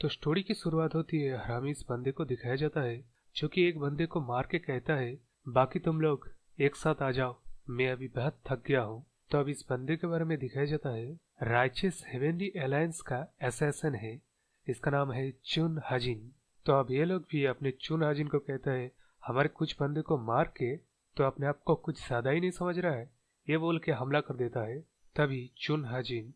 तो स्टोरी की शुरुआत होती है, हरामी इस बंदे को दिखाया जाता है जो कि एक बंदे को मार के कहता है बाकी तुम लोग एक साथ आ जाओ, मैं अभी बहुत थक गया हूँ। तो अब इस बंदे के बारे में दिखाया जाता है, राइचियस हेवनली अलायंस का असैसिन है, इसका नाम है चुन हजिन। तो अब ये लोग भी अपने चुन हजिन को कहता है हमारे कुछ बंदे को मार के तो अपने आप को कुछ ज्यादा ही नहीं समझ रहा है, ये बोल के हमला कर देता है। तभी चुन हजिन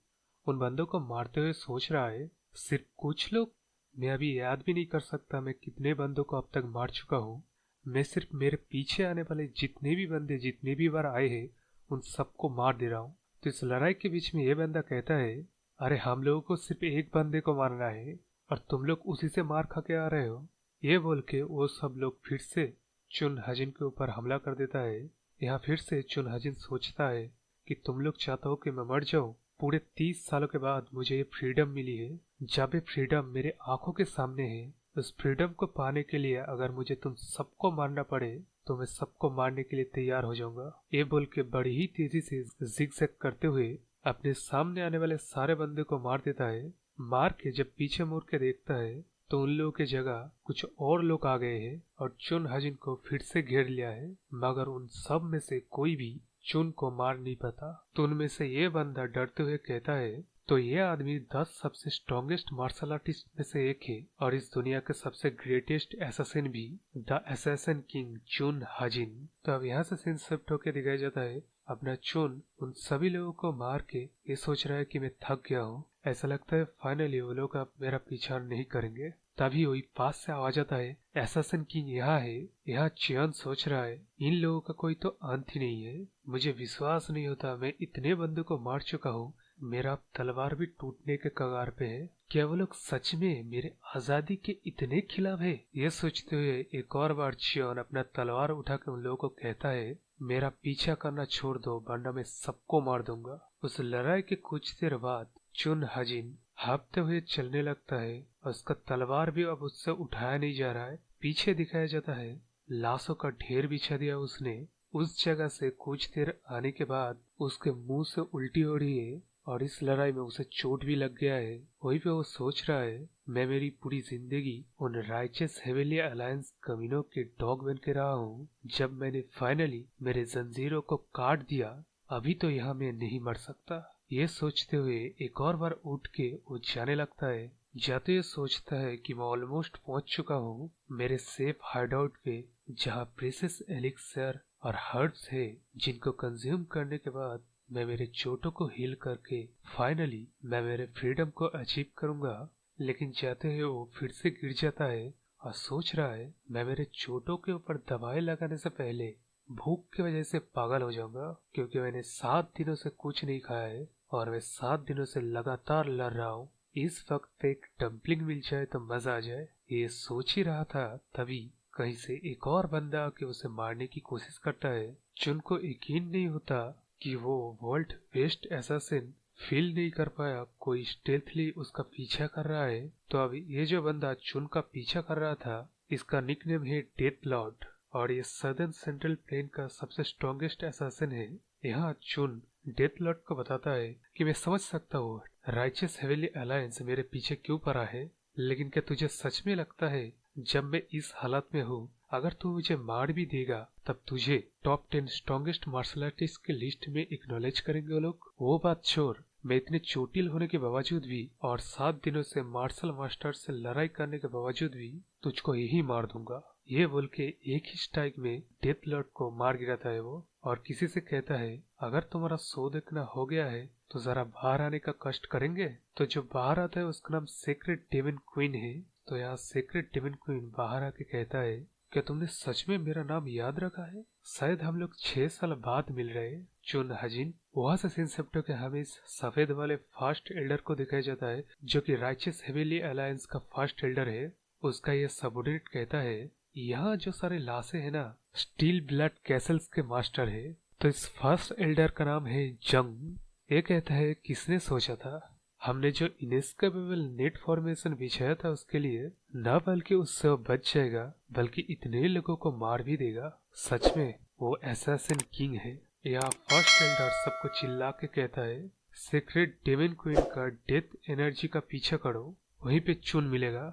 उन बंदों को मारते हुए सोच रहा है सिर्फ कुछ लोग, मैं अभी याद भी नहीं कर सकता मैं कितने बंदों को अब तक मार चुका हूँ। मैं सिर्फ मेरे पीछे आने वाले जितने भी बंदे जितने भी बार आए हैं उन सबको मार दे रहा हूँ। तो इस लड़ाई के बीच में ये बंदा कहता है अरे हम लोगों को सिर्फ एक बंदे को मारना है और तुम लोग उसी से मार खा के आ रहे हो। ये बोल के वो सब लोग फिर से चुन हजिन के ऊपर हमला कर देता है। यहाँ फिर से चुन हजिन सोचता है कि तुम लोग चाहते हो कि मैं मर जाऊं। पूरे 30 सालों के बाद मुझे ये फ्रीडम मिली है, जब ये फ्रीडम मेरे आंखों के सामने है, उस फ्रीडम को पाने के लिए अगर मुझे तुम सबको मारना पड़े तो मैं सबको मारने के लिए तैयार हो जाऊंगा। ये बोल के बड़ी ही तेजी से जिगजैग करते हुए अपने सामने आने वाले सारे बंदे को मार देता है। मार के जब पीछे मुड़ के देखता है तो उन लोगों की जगह कुछ और लोग आ गए हैं और चुन हजिन को फिर से घेर लिया है, मगर उन सब में से कोई भी चुन को मार नहीं पाता। तो उनमें से ये बंदा डरते हुए कहता है तो ये आदमी 10 सबसे स्ट्रॉन्गेस्ट मार्शल आर्टिस्ट में से एक है और इस दुनिया के सबसे ग्रेटेस्ट असैसिन भी, द असैसिन किंग चुन हजिन। तो अब यहाँ से सीन शिफ्ट होकर दिखाया जाता है अपना चुन उन सभी लोगों को मार के ये सोच रहा है कि मैं थक गया हूँ। ऐसा लगता है फाइनली वो लोग अब मेरा पीछा नहीं करेंगे। तभी वही पास से आवाज आता है असैसिन किंग यहाँ है। यहाँ चियन सोच रहा है इन लोगों का कोई तो अंत ही नहीं है, मुझे विश्वास नहीं होता मैं इतने बंदों को मार चुका हूँ, मेरा तलवार भी टूटने के कगार पे है, क्या वो लोग सच में मेरे आजादी के इतने खिलाफ है। ये सोचते हुए एक और बार चियन अपना तलवार उठा के उन लोगों को कहता है मेरा पीछा करना छोड़ दो वरना मैं सबको मार दूंगा। उस लड़ाई के कुछ देर बाद चुन हजिन हाँफते हुए चलने लगता है और उसका तलवार भी अब उससे उठाया नहीं जा रहा है। पीछे दिखाया जाता है लाशों का ढेर बिछा दिया उसने। उस जगह से कुछ देर आने के बाद उसके मुंह से उल्टी हो रही है और इस लड़ाई में उसे चोट भी लग गया है। वहीं पे वो सोच रहा है मैं मेरी पूरी जिंदगी उन राइचियस हेवनली अलायंस कमीनों के डॉग बन के रहा हूँ, जब मैंने फाइनली मेरे जंजीरों को काट दिया अभी तो यहाँ मैं नहीं मर सकता। ये सोचते हुए एक और बार उठ के वो जाने लगता है। जाते ये सोचता है कि मैं ऑलमोस्ट पहुंच चुका हूँ मेरे सेफ हाइडआउट पे, जहाँ प्रेसियस एलिक्सर और हर्ब्स है जिनको कंज्यूम करने के बाद मैं मेरे चोटों को हील करके फाइनली मैं मेरे फ्रीडम को अचीव करूंगा। लेकिन जाते हुए वो फिर से गिर जाता है और सोच रहा है मैं मेरे चोटों के ऊपर दवाई लगाने से पहले भूख की वजह से पागल हो जाऊंगा, क्योंकि मैंने 7 दिनों से कुछ नहीं खाया है और मैं 7 दिनों से लगातार लड़ रहा हूँ। इस वक्त एक डम्पलिंग मिल जाए तो मजा आ जाए। ये सोच ही रहा था तभी कहीं से एक और बंदा आके उसे मारने की कोशिश करता है। चुन को यकीन नहीं होता कि वो वर्ल्ड बेस्ट असैसिन फील नहीं कर पाया कोई स्टेल्थली उसका पीछा कर रहा है। तो अब ये जो बंदा चुन का पीछा कर रहा था इसका निकनेम है डेथ लॉर्ड और ये सदर्न सेंट्रल प्लेन का सबसे स्ट्रॉन्गेस्ट असैसिन है। यहाँ चुन डेथ लॉर्ड को बताता है कि मैं समझ सकता हूँ राइचियस हेवनली अलायंस मेरे पीछे क्यों पड़ा है, लेकिन क्या तुझे सच में लगता है जब मैं इस हालत में हूँ अगर तू मुझे मार भी देगा तब तुझे टॉप 10 स्ट्रॉन्गेस्ट मार्शल आर्टिस्ट के लिस्ट में एक्नॉलेज करेंगे वो लोग। वो बात छोड़, मैं इतने चोटिल होने के बावजूद भी और 7 दिनों से मार्शल मास्टर से लड़ाई करने के बावजूद भी तुझको यही मार दूंगा। ये बोल के एक ही स्ट्राइक में डेथ लॉर्ड को मार गिराता है वो और किसी से कहता है अगर तुम्हारा शो देखना हो गया है तो जरा बाहर आने का कष्ट करेंगे। तो जो बाहर आता है उसका नाम सीक्रेट डेमन क्वीन है। तो यहाँ सीक्रेट डेमन क्वीन बाहर आके कहता है क्या तुमने सच में मेरा नाम याद रखा है, शायद हम लोग 6 साल बाद मिल रहे हैं। चुन हजिन वहां से सीन शिफ्ट होकर हमें इस सफेद वाले फास्ट एल्डर को दिखाया जाता है जो कि राइचियस हेवनली अलायंस का फास्ट एल्डर है। उसका ये सबऑर्डिनेट कहता है यहाँ जो सारे लाशें है ना स्टील ब्लड कैसल्स के मास्टर है। तो इस फर्स्ट एल्डर का नाम है जंग। ये कहता है किसने सोचा था हमने जो इनेस्केपेबल नेट फॉर्मेशन बिछाया था उसके लिए, न बल्कि उससे वो बच जाएगा बल्कि इतने लोगों को मार भी देगा। सच में वो असैसिन किंग है। यहाँ फर्स्ट एल्डर सबको चिल्ला के कहता है सीक्रेट डेमन क्वीन का डेथ एनर्जी का पीछा करो वहीं पे चुन मिलेगा।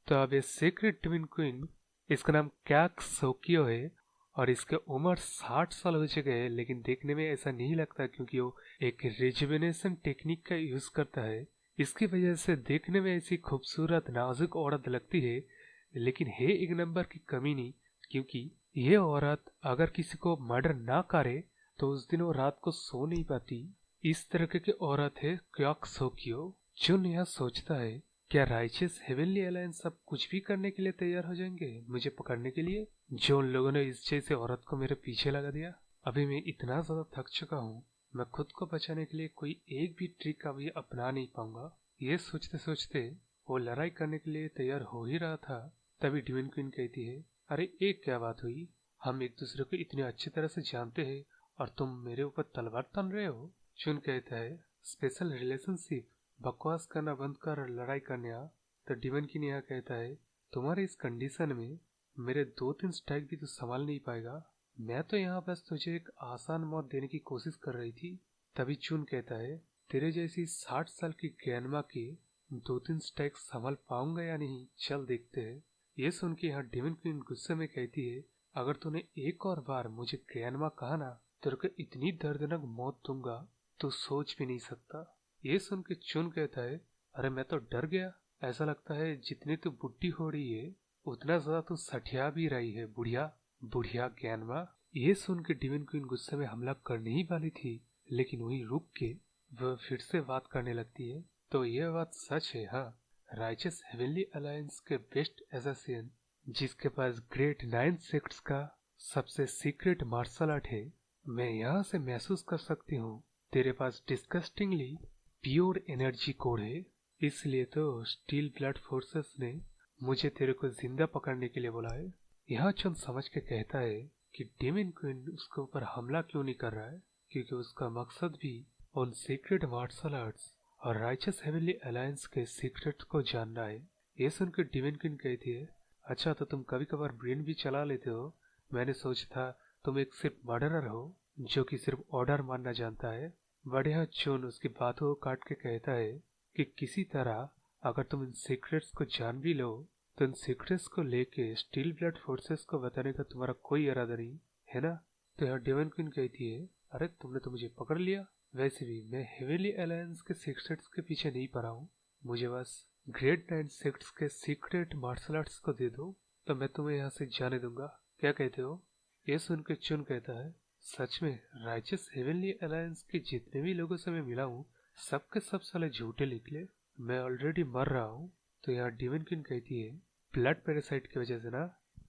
तो अब ये सीक्रेट ट्विन क्वीन, इसका नाम कैक सोकियो है और इसके उम्र 60 साल हो चुके हैं, लेकिन देखने में ऐसा नहीं लगता क्योंकि वो एक रिजुविनेशन टेक्निक का यूज करता है। इसकी वजह से देखने में ऐसी खूबसूरत नाजुक औरत लगती है, लेकिन है एक नंबर की कमी नहीं, क्योंकि ये औरत अगर किसी को मर्डर ना करे तो उस दिन वो रात को सो नहीं पाती। इस तरह की औरत है क्योक सोकियो। जुन यह सोचता है, क्या राइचियस हेवनली अलायंस अब कुछ भी करने के लिए तैयार हो जाएंगे मुझे पकड़ने के लिए, जो उन लोगों ने इस जैसे औरत को मेरे पीछे लगा दिया। अभी मैं इतना ज्यादा थक चुका हूँ, मैं खुद को बचाने के लिए कोई एक भी ट्रिक अभी अपना नहीं पाऊंगा। ये सोचते सोचते वो लड़ाई करने के लिए तैयार हो ही रहा था, तभी डिविन क्वीन कहती है, अरे एक क्या बात हुई, हम एक दूसरे को इतनी अच्छी तरह से जानते हैं और तुम मेरे ऊपर तलवार तन रहे हो। चुन कहता है, स्पेशल रिलेशनशिप, बकवास करना बंद कर और लड़ाई करने आ। तो डिवन की नेहा कहता है, तुम्हारे इस कंडीशन में मेरे 2-3 स्ट्राइक भी तो संभाल नहीं पाएगा। मैं तो यहाँ बस तुझे एक आसान मौत देने की कोशिश कर रही थी। तभी चुन कहता है, तेरे जैसी 60 साल की ग्रैंडमा के 2-3 स्ट्राइक संभाल पाऊंगा या नहीं, चल देखते हैं। ये सुन के यहाँ डिवन क्वीन गुस्से में कहती है, अगर तूने एक और बार मुझे ग्रैंडमा कहा ना, तेरे को इतनी दर्दनाक मौत दूंगा तू सोच भी नहीं सकता। ये सुन के चुन कहता है, अरे मैं तो डर गया, ऐसा लगता है जितनी तू बुढ़ी हो रही है उतना ज्यादा तू सठिया भी रही है, बुढ़िया बुढ़िया ज्ञानमा। ये सुन के डिविन क्वीन गुस्से में हमला करने ही वाली थी, लेकिन वहीं रुक के वह फिर से बात करने लगती है। तो यह बात सच है, हाँ, राइचस हेवनली अलायंस के बेस्ट एसेसियन, जिसके पास ग्रेट 9 सेक्ट्स का सबसे सीक्रेट मार्शल आर्ट है, मैं यहाँ से महसूस कर सकती हूँ तेरे पास डिस्गस्टिंगली प्योर एनर्जी कोड है। इसलिए तो स्टील ब्लड फोर्सेस ने मुझे तेरे को जिंदा पकड़ने के लिए बोला है। यहाँ चंद समझ के कहता है कि डेमन क्वीन उसके ऊपर हमला क्यों नहीं कर रहा है, क्योंकि उसका मकसद भी उन सीक्रेट मार्शल आर्ट्स और राइचस हेवनली अलायंस के सीक्रेट को जानना है। ये सुनकर डेमन क्वीन कहती है, अच्छा तो तुम कभी कभार ब्रेन भी चला लेते हो, मैंने सोचा था तुम एक सिर्फ मर्डरर हो जो कि सिर्फ ऑर्डर मानना जानता है। बढ़िया चुन उसकी बातों को काट के कहता है कि किसी तरह अगर तुम इन सीक्रेट्स को जान भी लो तो इन सीक्रेट्स को लेके स्टील ब्लड फोर्सेस को बताने का तुम्हारा कोई इरादा नहीं है ना। तो यहाँ डेवन क्वीन कहती है, अरे तुमने तो मुझे पकड़ लिया, वैसे भी मैं हेवनली अलायंस के सीक्रेट्स के पीछे नहीं पड़ा हूँ, मुझे बस ग्रेट 9 सेक्ट्स के सीक्रेट मार्शल आर्ट्स को दे दो तो मैं तुम्हें यहाँ से जाने दूंगा, क्या कहते हो। ये सुन के चुन कहता है, सच में राइचस हेवनली अलायंस के जितने भी लोगों से मैं मिला हूँ सबके सब साले झूठे निकले, मैं ऑलरेडी मर रहा हूँ। तो यहाँ डिवन क्वीन कहती है, ब्लड पैरासाइट की वजह से ना।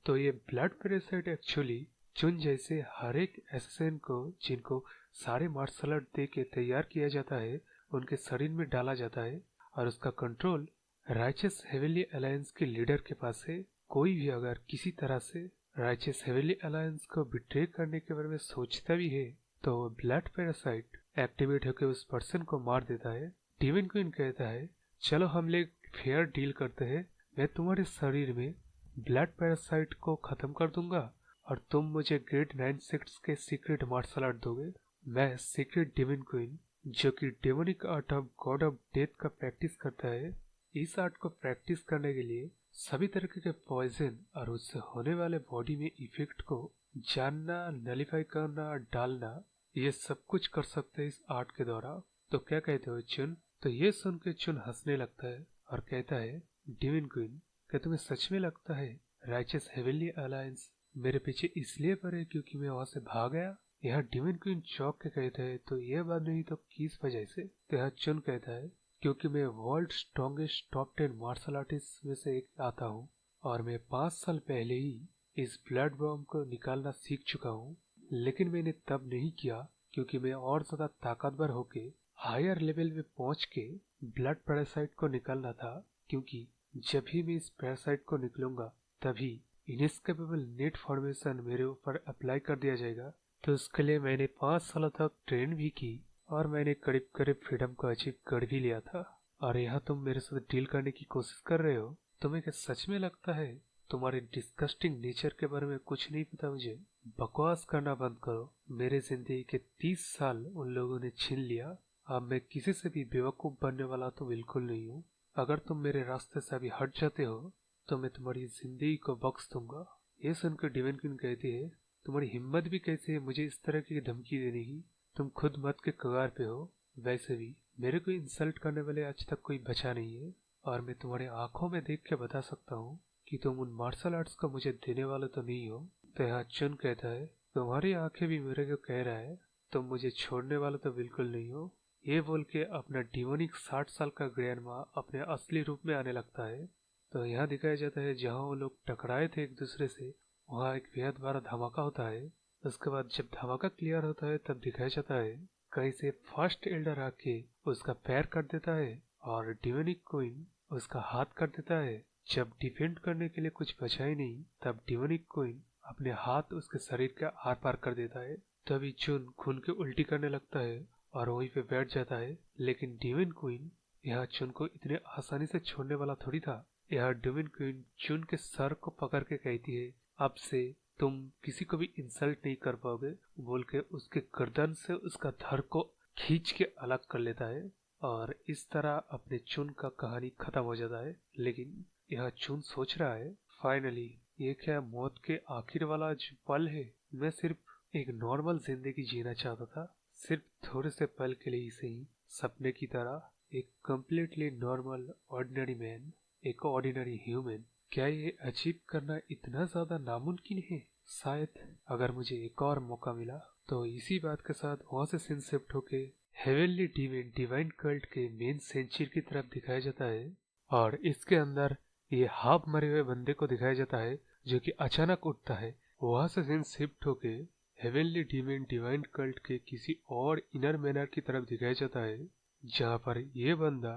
तो ये ब्लड पैरासाइट एक्चुअली चुन जैसे हर एक एसेसिन को जिनको सारे मार्शल आर्ट दे के तैयार किया जाता है उनके शरीर में डाला जाता है और उसका कंट्रोल राइचस हेवनली अलायंस के लीडर के पास है। कोई भी अगर किसी तरह से राइचस हेवनली अलायंस को बिट्रे करने के बारे में सोचता भी है तो ब्लड पैरासाइट एक्टिवेट होकर उस पर्सन को मार देता है। डिवन क्वीन कहता है, चलो हम लोग फेयर डील करते हैं, मैं तुम्हारे शरीर में ब्लड पैरासाइट को खत्म कर दूंगा और तुम मुझे ग्रेट 9 सेक्ट्स के सीक्रेट मार्शल आर्ट दोगे। मैं सीक्रेट डिवन क्वीन जो कि demonic art of God of death का प्रैक्टिस करता है, इस आर्ट को प्रैक्टिस करने के लिए सभी तरह के पॉइजन और उससे होने वाले बॉडी में इफेक्ट को जानना, नलिफाई करना, डालना, ये सब कुछ कर सकते हैं इस आर्ट के द्वारा। तो क्या कहते हो चुन। तो ये सुन के चुन हंसने लगता है और कहता है, डिविन क्वीन क्या तुम्हें सच में लगता है राइचस हेवनली अलायंस मेरे पीछे इसलिए पड़े क्योंकि मैं वहां से भाग गया। यहाँ डिविन क्वीन चौंक के कहता है, तो ये बात नहीं तो किस वजह से। तो यहाँ चुन कहता है, क्योंकि मैं world strongest top 10 martial artist में से एक आता हूँ और मैं 5 साल पहले ही इस ब्लड बॉम्ब को निकालना सीख चुका हूँ, लेकिन मैंने तब नहीं किया क्योंकि मैं और ज्यादा ताकतवर होके हायर लेवल में पहुंच के ब्लड पैरासाइट को निकालना था, क्योंकि जब भी मैं इस पैरासाइट को निकलूंगा तभी इनएस्केपेबल नेट फॉर्मेशन मेरे ऊपर अप्लाई कर दिया जाएगा। तो उसके लिए मैंने 5 सालों तक ट्रेन भी की और मैंने करीब करीब फ्रीडम को अचीव कर भी लिया था। और यहाँ तुम मेरे साथ डील करने की कोशिश कर रहे हो, तुम्हें क्या सच में लगता है तुम्हारे डिस्गस्टिंग नेचर के बारे में कुछ नहीं पता मुझे। बकवास करना बंद करो, मेरे जिंदगी के 30 साल उन लोगों ने छीन लिया, अब मैं किसी से भी बेवकूफ बनने वाला तो बिल्कुल नहीं हूँ। अगर तुम मेरे रास्ते से अभी हट जाते हो तो मैं तुम्हारी जिंदगी को बख्श दूंगा। ये सुनकर डिवाइन क्वीन कहती है, तुम्हारी हिम्मत भी कैसे है मुझे इस तरह की धमकी देने की? तुम खुद मौत के कगार पे हो। वैसे भी मेरे को इंसल्ट करने वाले आज तक कोई बचा नहीं है, और मैं तुम्हारे आंखों में देख के बता सकता हूँ कि तुम उन मार्शल आर्ट्स को मुझे देने वाले तो नहीं हो। तो यहाँ चुन कहता है, तुम्हारी आंखें भी मेरे को कह रहा है तुम मुझे छोड़ने वाले तो बिल्कुल नहीं हो। ये बोल के अपना डिमोनिक 60 साल का ग्रैंडमा अपने असली रूप में आने लगता है। तो यहाँ दिखाया जाता है जहाँ वो लोग टकराए थे एक दूसरे से, वहाँ एक बेहद बड़ा धमाका होता है। उसके बाद जब धमाका क्लियर होता है तब दिखाया जाता है कहीं से फर्स्ट एल्डर आके उसका पैर काट देता है और डिमोनिक क्वीन उसका हाथ काट देता है। जब डिफेंड करने के लिए कुछ बचा ही नहीं तब डिमोनिक क्वीन अपने हाथ उसके शरीर के आर पार कर देता है। तभी चुन खून के उल्टी करने लगता है और वहीं पे बैठ जाता है। लेकिन डिवाइन क्वीन यहाँ चुन को इतने आसानी से छोड़ने वाला थोड़ी था। यहाँ डिवाइन क्वीन चुन के सर को पकड़ के कहती है, अब से तुम किसी को भी इंसल्ट नहीं कर पाओगे, बोल के उसके गर्दन से उसका धड़ को खींच के अलग कर लेता है। और इस तरह अपने चुन का कहानी खत्म हो जाता है। लेकिन यहाँ चुन सोच रहा है, फाइनली ये क्या मौत के आखिर वाला जो पल है? मैं सिर्फ एक नॉर्मल जिंदगी जीना चाहता था, सिर्फ थोड़े से पल के लिए ही सही, सपने की तरह एक कम्प्लीटली नॉर्मल ऑर्डिनरी मैन, एक ऑर्डिनरी ह्यूमन। क्या ये अचीव करना इतना ज्यादा नामुमकिन है? शायद अगर मुझे एक और मौका मिला तो इसी बात के साथ वहां से सीन शिफ्ट होके हेवनली डिवाइन कल्ट के मेन सेंचुरी की तरफ दिखाया जाता है। और इसके अंदर ये हाफ मरे हुए बंदे को दिखाया जाता है जो कि अचानक उठता है। वहां से सीन शिफ्ट होके हेवनली डिवाइन कल्ट के किसी और इनर मैनर की तरफ दिखाया जाता है, जहां पर ये बंदा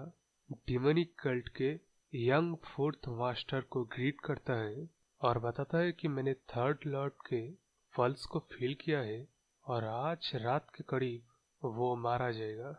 डिमोनिक कल्ट के यंग फोर्थ मास्टर को ग्रीट करता है और बताता है कि मैंने थर्ड लॉर्ड के पल्स को फील किया है और आज रात के करीब वो मारा जाएगा।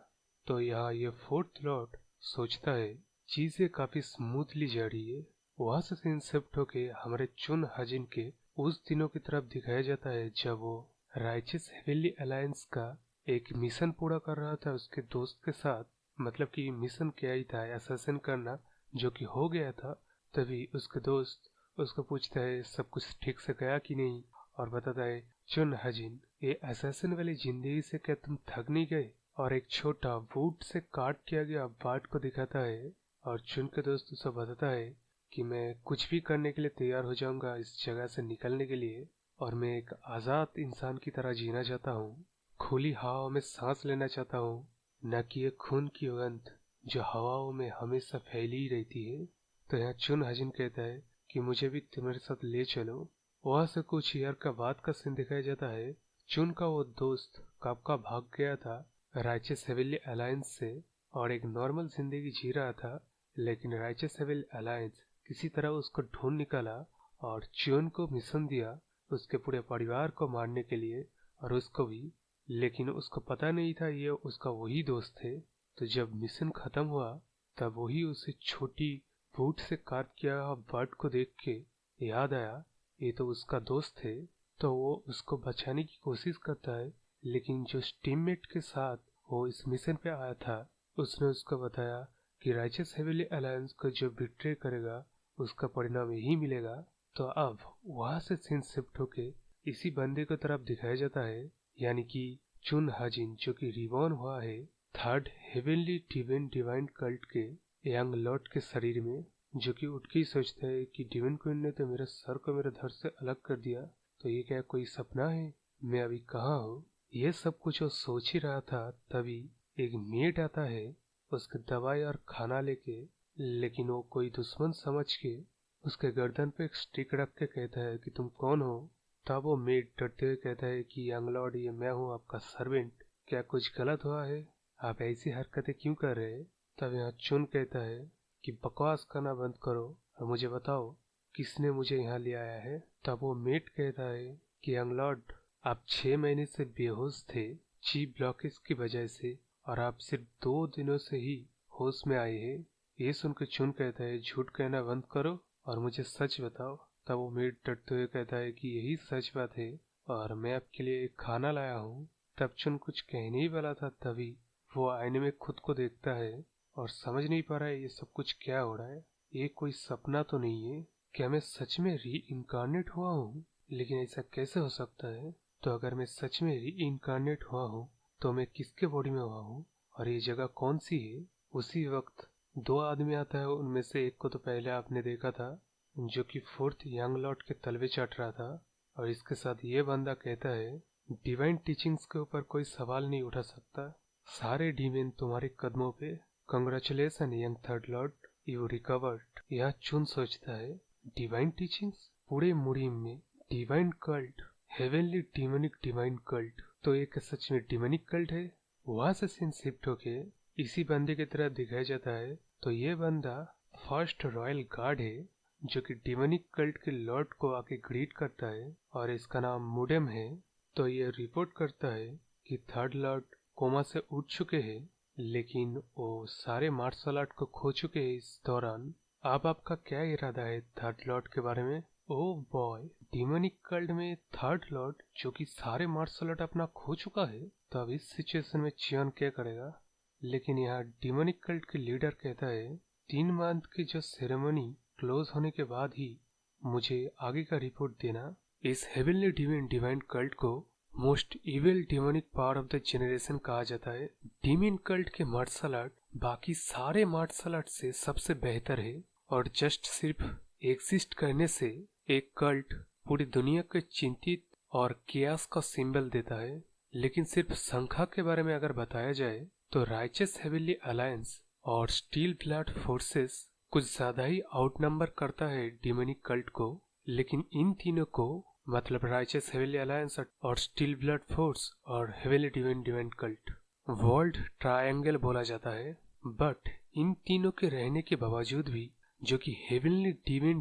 तो यहाँ ये फोर्थ लॉर्ड सोचता है चीजें काफी स्मूथली जा रही है। वहां से सीन शिफ्ट होके हमारे चुन हजिन के उस दिनों की तरफ दिखाया जाता है जब वो राइचियस हेवनली अलायंस का एक मिशन पूरा कर रहा था उसके दोस्त के साथ। मतलब कि मिशन क्या ही था, असैसिन करना, जो कि हो गया था। तभी उसके दोस्त उसको पूछता है सब कुछ ठीक से गया कि नहीं, और बताता है, चुन हजिन, ये असैसिन वाली जिंदगी से क्या तुम थक नहीं गए? और एक छोटा वुड से काट किया गया बार्ट को दिखाता है और चुन के दोस्त उसे बताता है कि मैं कुछ भी करने के लिए तैयार हो जाऊंगा इस जगह से निकलने के लिए, और मैं एक आजाद इंसान की तरह जीना चाहता हूँ, खुली हवाओं में सांस लेना चाहता हूँ, न कि ये खून की गंध जो हवाओं में हमेशा फैली ही रहती है। तो यहाँ चुन हजिन कहता है कि मुझे भी तुम्हारे साथ ले चलो। वहां से कुछ ईयर का बाद का सीन दिखाया जाता है। चुन का वो दोस्त कब का भाग गया था राइचियस हेवनली अलायंस से और एक नॉर्मल जिंदगी जी रहा था, लेकिन राइचियस हेवनली अलायंस किसी तरह उसको ढूंढ निकाला और चुन को मिशन दिया उसके पूरे परिवार को मारने के लिए, और उसको भी। लेकिन उसको पता नहीं था ये उसका वही दोस्त थे। तो जब मिशन खत्म हुआ तब वही उसे छोटी बूट से काट किया बर्ड को देख के याद आया ये तो उसका दोस्त थे। तो वो उसको बचाने की कोशिश करता है, लेकिन जो टीममेट के साथ वो इस मिशन पे आया था उसने उसको बताया कि राइचियस हेवनली अलायंस को जो बिट्रे करेगा उसका परिणाम यही मिलेगा। तो अब वहां से सीन शिफ्ट होके इसी बंदे की तरफ दिखाया जाता है, यानी कि चुन हजिन, जो कि रिबॉर्न हुआ है थर्ड हेवनली डिवाइन कल्ट के यंग लॉर्ड के शरीर में, जो कि उठ के ही सोचता है कि डिवाइन क्वीन ने तो मेरे सर को मेरे धड़ से अलग कर दिया, तो ये क्या कोई सपना है? मैं अभी कहाँ हूँ? ये सब कुछ वो सोच ही रहा था तभी एक मेड आता है उसके दवाई और खाना लेके, लेकिन वो कोई दुश्मन समझ के उसके गर्दन पे एक स्टिक रख के कहता है कि तुम कौन हो? तब वो मेड डरते हुए कहता है कि यंग लॉर्ड, ये मैं हूँ आपका सर्वेंट, क्या कुछ गलत हुआ है? आप ऐसी हरकतें क्यों कर रहे हैं? तब यहाँ चुन कहता है कि बकवास करना बंद करो और मुझे बताओ किसने मुझे यहाँ ले आया है। तब वो मेड कहता है कि यंग लॉर्ड, आप 6 महीने से बेहोश थे चीप ब्लॉकेज की वजह से, और आप सिर्फ 2 दिनों से ही होश में आए हैं। ये सुनकर चुन कहता है झूठ कहना बंद करो और मुझे सच बताओ। तब वो मेड डरते हुए कहता है कि यही सच बात है और मैं आपके लिए एक खाना लाया हूँ। तब चुन कुछ कहने ही वाला था तभी वो आईने में खुद को देखता है और समझ नहीं पा रहा है ये सब कुछ क्या हो रहा है। ये कोई सपना तो नहीं है? क्या मैं सच में री इनकारनेट हुआ हूँ? लेकिन ऐसा कैसे हो सकता है? तो अगर मैं सच में री इनकारनेट हुआ हूँ तो मैं किसके बॉडी में हुआ हूँ और ये जगह कौन सी है? उसी वक्त दो आदमी आता है, उनमें से एक को तो पहले आपने देखा था जो कि फोर्थ यंग लॉर्ड के तलवे चाट रहा था, और इसके साथ ये बंदा कहता है डिवाइन टीचिंग्स के ऊपर कोई सवाल नहीं उठा सकता, सारे डीमन तुम्हारे कदमों पे। Congratulation young third Lord, you recovered. यह चुन सोचता है डिवाइन टीचिंग्स, पूरे मुड़ीम में divine cult, heavenly demonic divine cult, तो एक सच में डिमोनिक कल्ट है। वहां से सीन शिफ्ट होके इसी बंदे की तरह दिखाया जाता है, तो ये बंदा फर्स्ट रॉयल गार्ड है जो कि डिमोनिक कल्ट के लॉर्ड को आके ग्रीट करता है, और इसका नाम मुडेम है। तो ये रिपोर्ट करता है कि थर्ड लॉर्ड कोमा से उठ चुके हैं, लेकिन वो सारे मार्शल आर्ट को खो चुके हैं इस दौरान। अब आपका क्या इरादा है थर्ड लॉर्ड के बारे में? ओह बॉय, डिमोनिक कल्ट में थर्ड लॉर्ड जो कि सारे मार्शल आर्ट अपना खो चुका है, तो अब इस सिचुएशन में चियन क्या करेगा? लेकिन यहाँ डिमोनिक कल्ट के लीडर कहता है 3 मंथ की जो सेरेमनी क्लोज होने के बाद ही मुझे आगे का रिपोर्ट देना। इस हेवनली डिवाइन कल्ट को most evil demonic power of the generation कहा जाता है। डिमन कल्ट के मार्शल आर्ट बाकी सारे मार्शल आर्ट से सबसे बेहतर है, और जस्ट सिर्फ एग्जिस्ट करने से एक कल्ट पूरी दुनिया के चिंतित और कियास का सिंबल देता है। लेकिन सिर्फ संख्या के बारे में अगर बताया जाए तो राइचस हेवनली अलायंस और स्टील ब्लड फोर्सेस कुछ ज्यादा ही आउटनंबर करता है डिमोनिक कल्ट को। लेकिन इन तीनों को, मतलब राइचस हेवनली अलायंस और स्टील ब्लड फोर्स और heavenly divine cult, world triangle बोला जाता है। बट इन तीनों के रहने के बावजूद भी जो कि हेवनली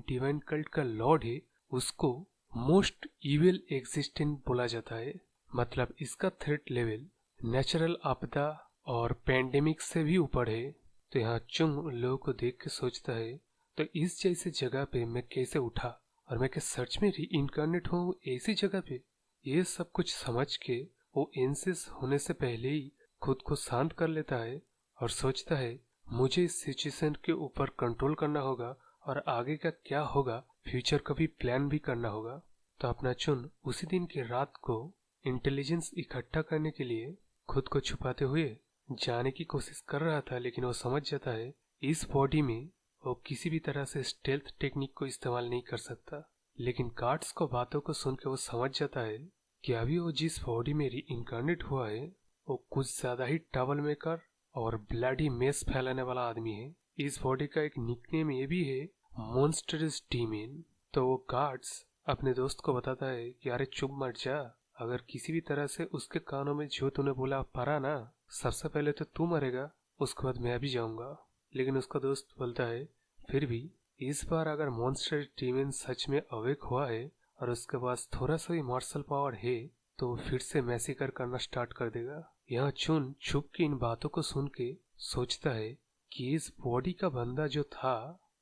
डिवाइन कल्ट का लॉर्ड है उसको मोस्ट इविल एग्जिस्टेंट बोला जाता है। मतलब इसका थ्रेट लेवल नेचुरल आपदा और पैंडेमिक से भी ऊपर है। तो यहाँ चुंग लोगों को देख के सोचता है तो इस जैसे जगह पे मैं कैसे उठा, और मैं क्या सच में री इनकारनेट हूँ ऐसी जगह पे? ये सब कुछ समझ के वो एंसेस होने से पहले ही खुद को शांत कर लेता है और सोचता है मुझे इस सिचुएशन के ऊपर कंट्रोल करना होगा और आगे का क्या होगा फ्यूचर का भी प्लान भी करना होगा। तो अपना चुन उसी दिन की रात को इंटेलिजेंस इकट्ठा करने के लिए खुद को छुपाते हुए जाने की कोशिश कर रहा था, लेकिन वो समझ जाता है इस बॉडी में वो किसी भी तरह से स्टेल्थ टेक्निक को इस्तेमाल नहीं कर सकता। लेकिन गार्ड्स को बातों को सुन के वो समझ जाता है कि अभी वो जिस बॉडी में री इनकारनेट हुआ है वो कुछ ज्यादा ही ट्रबल मेकर और ब्लडी मेस फैलाने वाला आदमी है। इस बॉडी का एक निकनेम ये भी है मॉन्स्टरस डीमन। तो वो गार्ड्स अपने दोस्त को बताता है कि अरे चुप मत जा, अगर किसी भी तरह से उसके कानों में जो तूने बोला पड़ा ना, सबसे पहले तो तू मरेगा, उसके बाद मैं भी जाऊंगा। लेकिन उसका दोस्त बोलता है फिर भी इस बार अगर मॉन्स्टर डीमन सच में अवेक हुआ है और उसके पास थोड़ा सा भी मार्शल पावर है तो वो फिर से मैसेकर करना स्टार्ट कर देगा। यहाँ चुन छुप के इन बातों को सुन के सोचता है कि इस बॉडी का बंदा जो था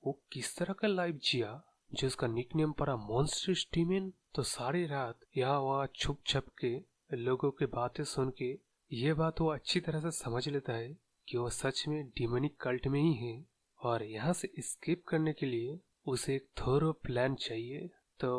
वो किस तरह का लाइफ जिया जो उसका निकनेम पड़ा मॉन्स्टर डीमन। तो सारी रात यहाँ वहाँ छुप छप के लोगों की बातें सुन के ये बात वो अच्छी तरह से समझ लेता है कि वो सच में डिमोनिक कल्ट में ही है, और यहाँ से एस्केप करने के लिए उसे एक थोरो प्लान चाहिए। तो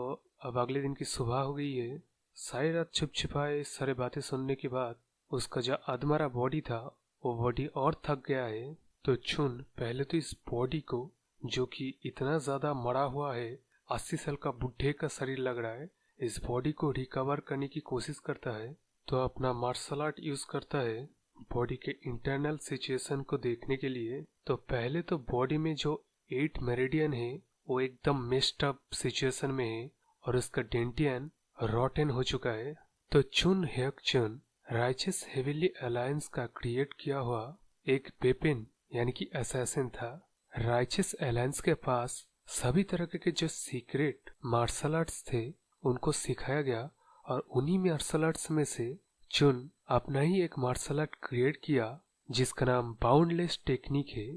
अब अगले दिन की सुबह हो गई है। सारी रात छुप छुपाए सारे बातें सुनने के बाद उसका जो अधमरा बॉडी था वो बॉडी और थक गया है। तो चुन पहले तो इस बॉडी को जो कि इतना ज्यादा मरा हुआ है, 80 साल का बुढ़े का शरीर लग रहा है, इस बॉडी को रिकवर करने की कोशिश करता है। तो अपना मार्शल आर्ट यूज करता है बॉडी के इंटरनल सिचुएशन को देखने के लिए। तो पहले तो बॉडी में जो 8 मेरिडियन है वो एकदम मेस्ड अप सिचुएशन में है और उसका डेंटियन रॉटन हो चुका है। तो चुन हेक चुन राइचस हेवनली अलायंस का क्रिएट किया हुआ एक वेपन यानी कि असैसिन था। राइचस अलायंस के पास सभी तरह के जो सीक्रेट मार्शल आर्ट्स थे उनको सिखाया गया, और उन्हीं मार्शल आर्ट्स में से चुन अपना ही एक मार्शल आर्ट क्रिएट किया जिसका नाम बाउंडलेस टेक्निक है,